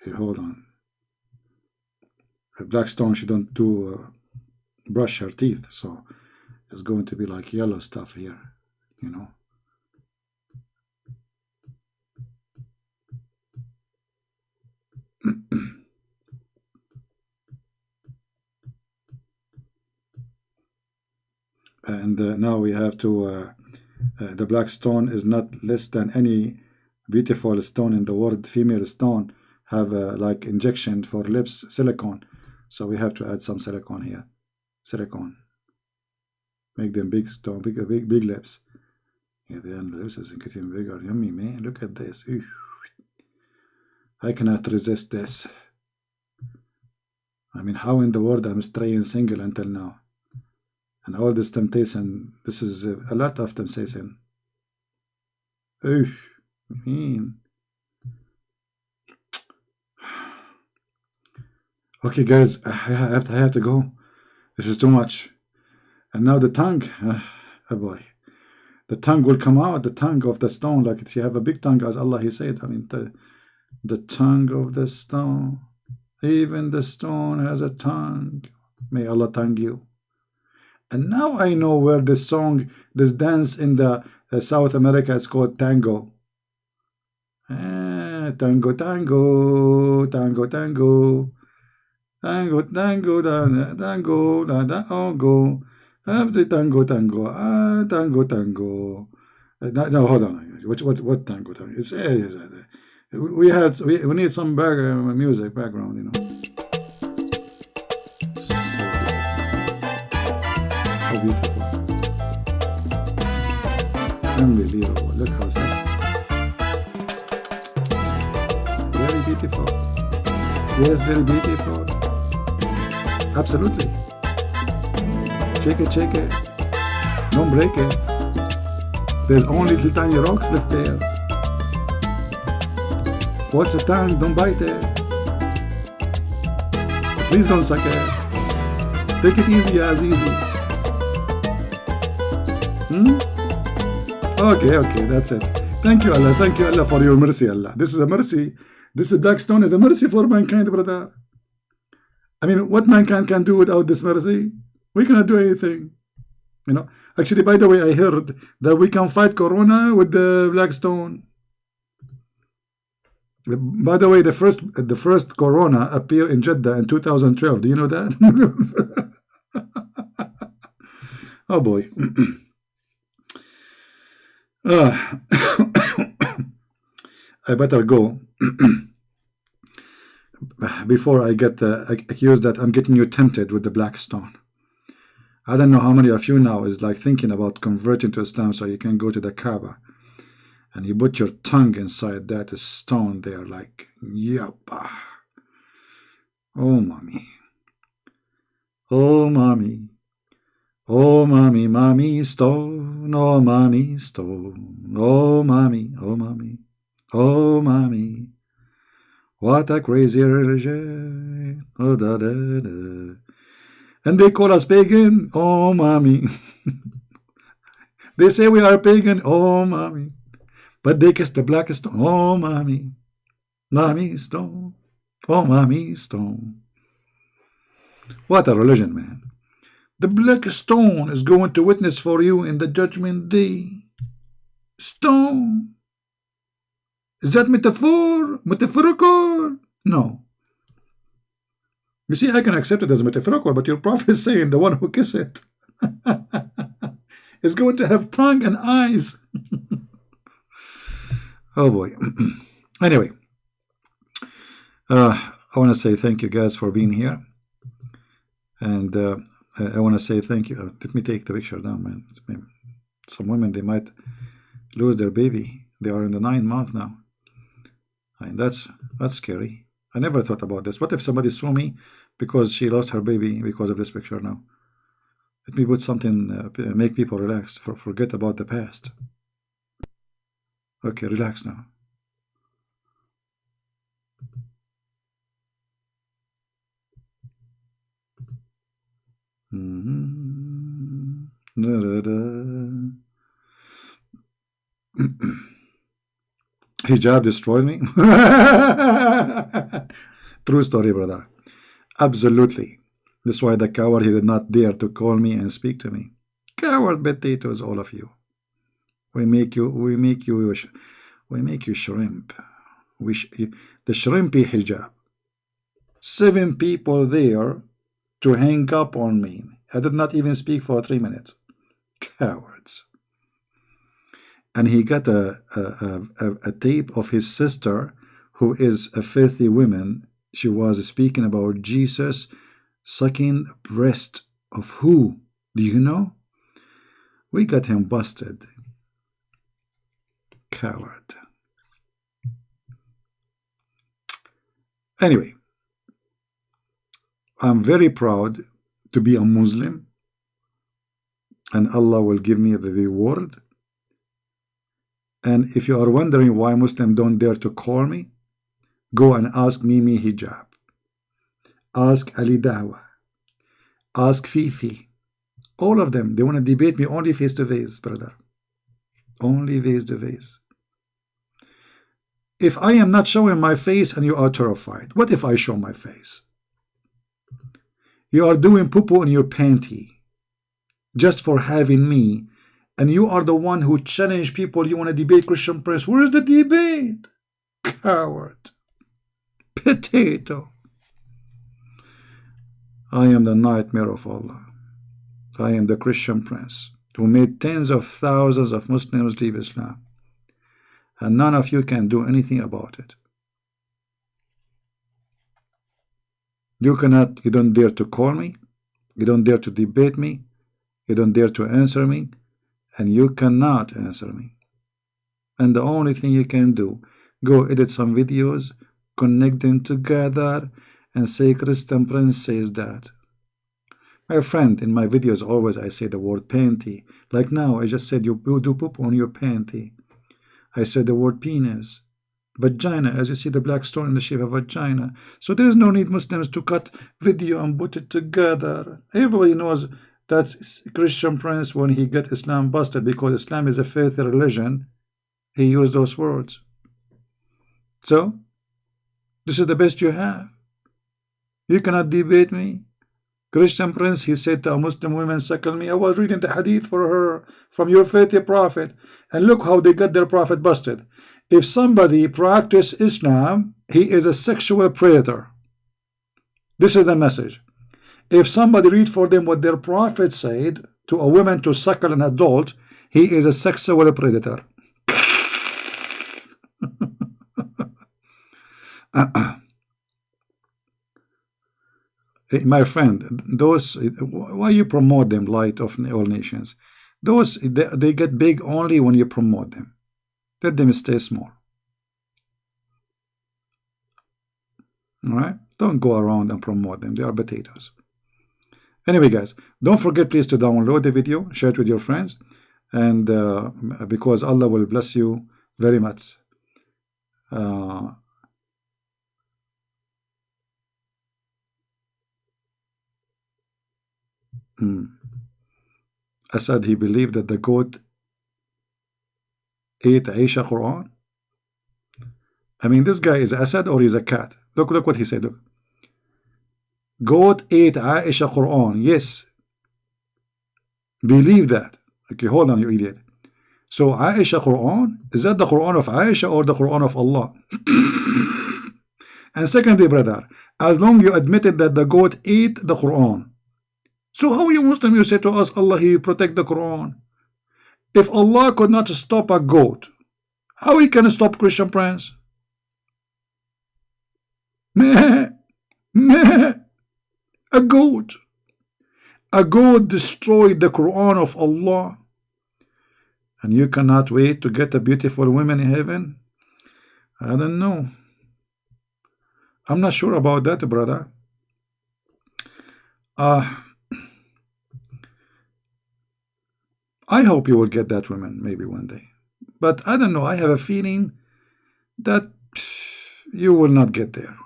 Here, hold on. The black stone, she don't brush her teeth, so it's going to be like yellow stuff here, you know. And now we have to the black stone is not less than any beautiful stone in the world. Female stone have like injection for lips, silicone, so we have to add some silicone here. Silicone, make them big stone, big lips. Yeah, the lips is getting bigger. Yummy, man, look at this. Ew. I cannot resist this. I mean, how in the world I'm staying single until now? And all this temptation, this is a lot of temptation. Oof, mean. Okay, guys, I have to go. This is too much. And now the tongue. Oh boy. The tongue will come out, the tongue of the stone. Like if you have a big tongue, as Allah He said. I mean, the tongue of the stone. Even the stone has a tongue. May Allah tongue you. And now I know where this song, this dance in the South America, it's called tango. Tango, tango, tango, tango. Tango, tango, tango, tango. Tango, tango, tango, tango. No, hold on. What tango, tango? We need some music background, you know. How beautiful! Unbelievable! Look how sexy. Very beautiful. Yes, very beautiful. Absolutely. Shake it. Don't break it. There's only little tiny rocks left there. Watch the tongue, don't bite it. Please don't suck it. Take it easy as easy. Okay, that's it. Thank you, Allah, for your mercy, Allah. This is a mercy. This black stone is a mercy for mankind, brother. I mean, what mankind can do without this mercy? We cannot do anything. You know. Actually, by the way, I heard that we can fight Corona with the black stone. By the way, the first Corona appeared in Jeddah in 2012. Do you know that? Oh boy. I better go before I get accused that I'm getting you tempted with the black stone. I don't know how many of you now is like thinking about converting to Islam so you can go to the Kaaba and you put your tongue inside that stone there, like, yappa. Oh, mommy. Oh, mommy. Oh, mommy, mommy stone. Oh, mommy stone. Oh, mommy. Oh, mommy. Oh, mommy. What a crazy religion. Oh, da, da, da. And they call us pagan. Oh, mommy. They say we are pagan. Oh, mommy. But they kiss the black stone. Oh, mommy. Mommy stone. Oh, mommy stone. What a religion, man. The black stone is going to witness for you in the judgment day. Stone. Is that metaphor? Metaphorical? No. You see, I can accept it as metaphorical, but your prophet is saying the one who kiss it is going to have tongue and eyes. Oh boy. Anyway, I want to say thank you guys for being here. And I want to say thank you. Let me take the picture down, man. Some women, they might lose their baby. They are in the 9th month now. I mean, that's scary. I never thought about this. What if somebody saw me because she lost her baby because of this picture now? Let me put something, make people relax, forget about the past. Okay, relax now. Hijab destroyed me. True story, brother. Absolutely. That's why the coward, he did not dare to call me and speak to me. Coward potatoes, all of you. We make you shrimp. The shrimpy hijab. 7 people there to hang up on me. I did not even speak for 3 minutes. Cowards. And he got a tape of his sister, who is a filthy woman. She was speaking about Jesus sucking breast of who? Do you know? We got him busted. Coward. Anyway, I'm very proud to be a Muslim, and Allah will give me the reward. And if you are wondering why Muslims don't dare to call me, go and ask Mimi Hijab. Ask Ali Dawah, ask Fifi, all of them, they want to debate me only face to face, brother. Only face to face. If I am not showing my face and you are terrified, what if I show my face? You are doing poo-poo in your panty just for having me, and you are the one who challenge people. You want to debate Christian Prince. Where is the debate? Coward. Potato. I am the nightmare of Allah. I am the Christian Prince who made tens of thousands of Muslims leave Islam, and none of you can do anything about it. You cannot, you don't dare to call me, you don't dare to debate me, you don't dare to answer me, and you cannot answer me. And the only thing you can do, go edit some videos, connect them together, and say Christian Prince says that. My friend, in my videos always I say the word panty. Like now, I just said you do poop on your panty. I said the word penis. Vagina, as you see the black stone in the shape of vagina. So there is no need Muslims to cut video and put it together. Everybody knows that's Christian Prince when he get Islam busted, because Islam is a faith religion. He used those words. So, this is the best you have. You cannot debate me. Christian Prince, he said to a Muslim woman, suckle me. I was reading the hadith for her from your faithful prophet, and look how they got their prophet busted. If somebody practice Islam, he is a sexual predator. This is the message. If somebody read for them what their prophet said to a woman to suckle an adult, he is a sexual predator. My friend, those, why you promote them, light of all nations? Those, they get big only when you promote them. Let them stay small. Alright? Don't go around and promote them. They are potatoes. Anyway, guys, don't forget please to download the video, share it with your friends, and because Allah will bless you very much. Asad, he believed that the goat ate Aisha Qur'an. I mean, this guy is Asad or he's a cat. Look what he said. Look. Goat ate Aisha Qur'an. Yes. Believe that. Okay, hold on, you idiot. So Aisha Qur'an, is that the Qur'an of Aisha or the Qur'an of Allah? And secondly, brother, as long you admitted that the goat ate the Qur'an, so how you Muslim, you say to us, Allah, He protect the Quran? If Allah could not stop a goat, how He can stop Christian Prince? Meh, meh, a goat. A goat destroyed the Quran of Allah. And you cannot wait to get a beautiful woman in heaven? I don't know. I'm not sure about that, brother. I hope you will get that woman maybe one day. But I don't know. I have a feeling that you will not get there.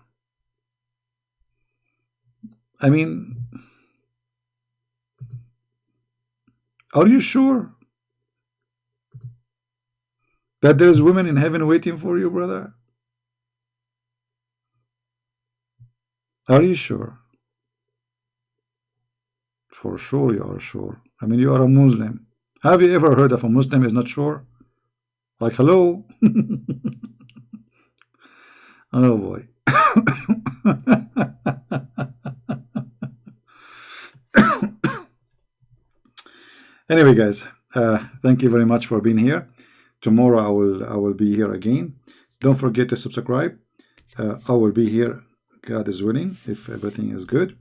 I mean, are you sure that there's women in heaven waiting for you, brother? Are you sure? For sure you are sure. I mean, you are a Muslim. Have you ever heard of a Muslim is not sure? Like, hello? Oh boy. Anyway, guys, thank you very much for being here. Tomorrow I will be here again. Don't forget to subscribe. I will be here, God is willing, if everything is good.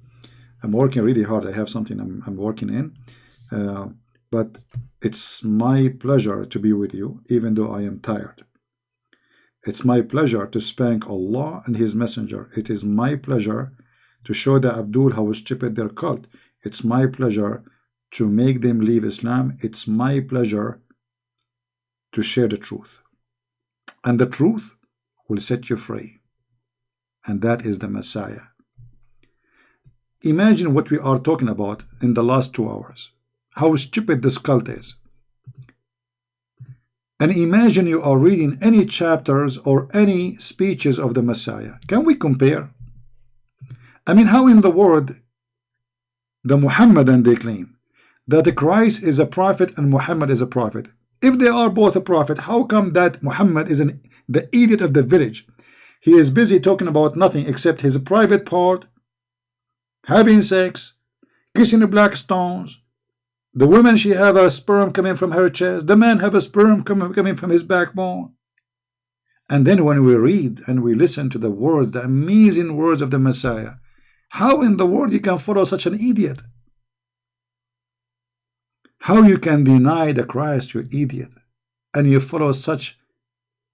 I'm working really hard. I have something I'm working in. But it's my pleasure to be with you, even though I am tired. It's my pleasure to spank Allah and His Messenger. It is my pleasure to show the Abdul how stupid their cult. It's my pleasure to make them leave Islam. It's my pleasure to share the truth. And the truth will set you free. And that is the Messiah. Imagine what we are talking about in the last 2 hours. How stupid this cult is. And imagine you are reading any chapters or any speeches of the Messiah. Can we compare? I mean, how in the world the Muhammadan, they claim that Christ is a prophet and Muhammad is a prophet. If they are both a prophet, how come that Muhammad is the idiot of the village? He is busy talking about nothing except his private part, having sex, kissing the black stones. The woman, she have a sperm coming from her chest. The man have a sperm coming from his backbone. And then when we read and we listen to the words, the amazing words of the Messiah, how in the world you can follow such an idiot? How you can deny the Christ, you idiot, and you follow such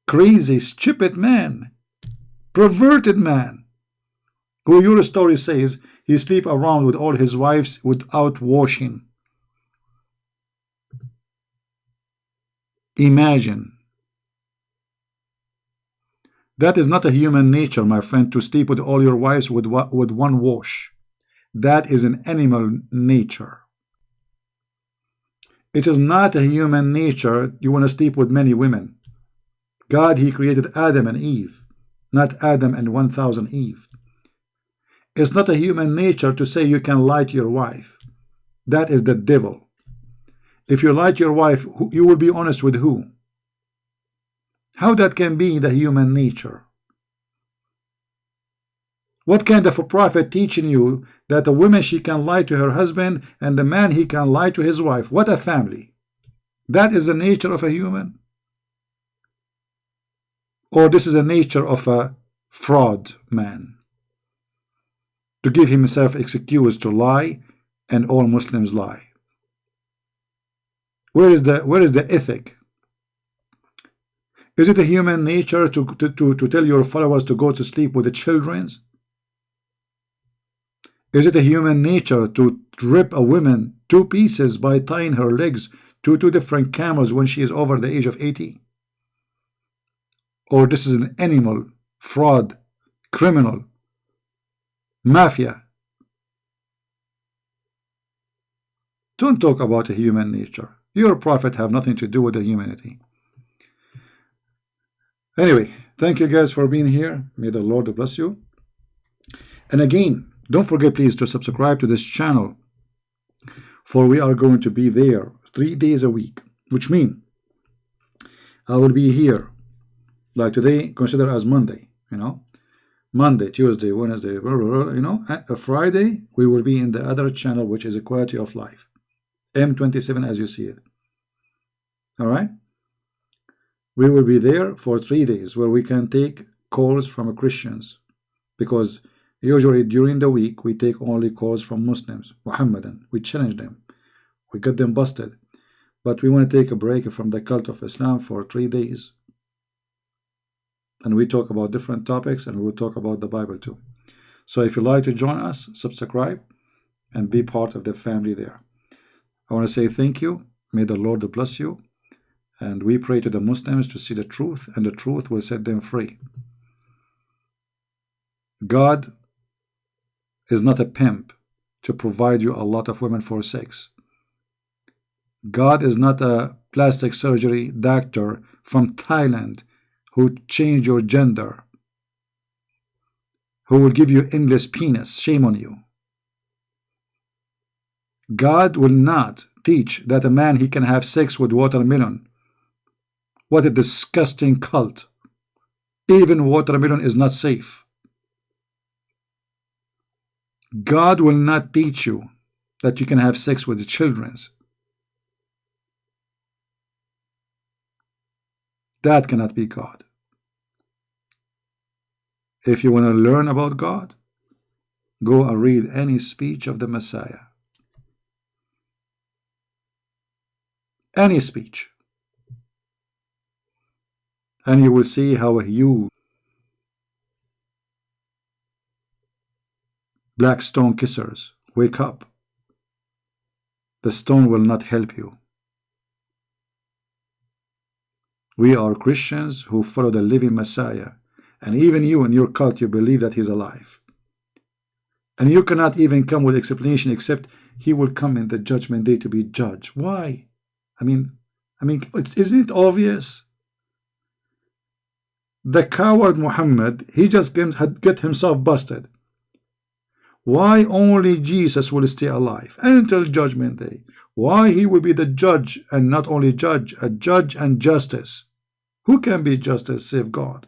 crazy, stupid man, perverted man, who your story says he sleep around with all his wives without washing. Imagine. That is not a human nature, my friend, to sleep with all your wives with one wash. That is an animal nature. It is not a human nature you want to sleep with many women. God, he created Adam and Eve, not Adam and 1,000 Eve. It's not a human nature to say you can lie to your wife. That is the devil. If you lie to your wife, you will be honest with who? How that can be the human nature? What kind of a prophet teaching you that a woman, she can lie to her husband and the man, he can lie to his wife? What a family. That is the nature of a human? Or this is the nature of a fraud man, to give himself excuse to lie, and all Muslims lie. Where is the ethic? Is it a human nature to tell your followers to go to sleep with the children? Is it a human nature to rip a woman 2 pieces by tying her legs to 2 different camels when she is over the age of 80? Or this is an animal, fraud, criminal, mafia? Don't talk about a human nature. Your prophet have nothing to do with the humanity. Anyway, thank you guys for being here. May the Lord bless you. And again, don't forget please to subscribe to this channel, for we are going to be there 3 days a week, which means I will be here like today, consider as Monday, Monday, Tuesday, Wednesday, a Friday we will be in the other channel, which is a Quality of Life, M27 as you see it. All right, we will be there for 3 days where we can take calls from Christians, because usually during the week we take only calls from Muslims, Muhammadan. We challenge them, we get them busted, but we want to take a break from the cult of Islam for 3 days, and we talk about different topics, and we will talk about the Bible too. So if you'd like to join us, subscribe and be part of the family there. I want to say thank you. May the Lord bless you. And we pray to the Muslims to see the truth, and the truth will set them free. God is not a pimp to provide you a lot of women for sex. God is not a plastic surgery doctor from Thailand who changed your gender, who will give you endless penis. Shame on you. God will not teach that a man, he can have sex with watermelon. What a disgusting cult. Even watermelon is not safe. God will not teach you that you can have sex with the children. That cannot be God. If you want to learn about God, go and read any speech of the Messiah. Any speech. And you will see how you black stone kissers wake up. The stone will not help you. We are Christians who follow the living Messiah, and even you in your cult, you believe that he's alive. And you cannot even come with explanation except he will come in the judgment day to be judged. Why? I mean, isn't it obvious? The coward Muhammad, he just had get himself busted. Why only Jesus will stay alive until judgment day? Why he will be the judge, and not only judge, a judge and justice? Who can be justice save God?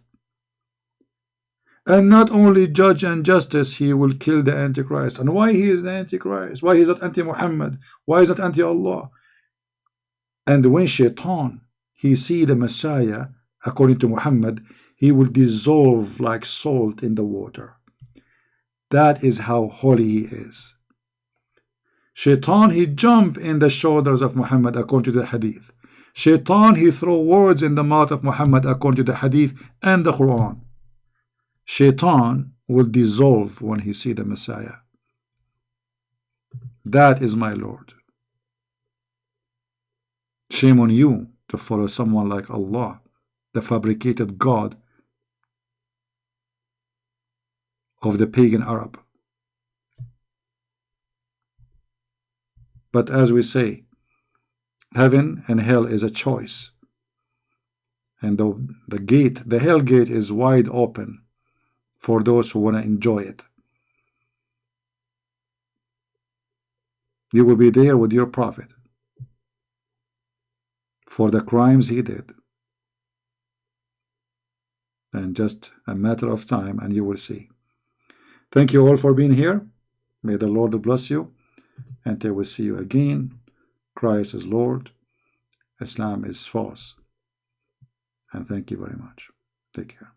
And not only judge and justice, he will kill the Antichrist. And why he is the Antichrist? Why is that anti-Muhammad? Why is that anti-Allah? And when Shaitan, he see the Messiah, according to Muhammad, he will dissolve like salt in the water. That is how holy he is. Shaitan, he jump in the shoulders of Muhammad, according to the hadith. Shaitan, he throw words in the mouth of Muhammad, according to the hadith and the Qur'an. Shaitan will dissolve when he see the Messiah. That is my Lord. Shame on you to follow someone like Allah, the fabricated God of the pagan Arab. But as we say, heaven and hell is a choice. And the gate, the hell gate, is wide open for those who want to enjoy it. You will be there with your prophet for the crimes he did. And just a matter of time and you will see. Thank you all for being here. May the Lord bless you. Until we see you again. Christ is Lord. Islam is false. And thank you very much. Take care.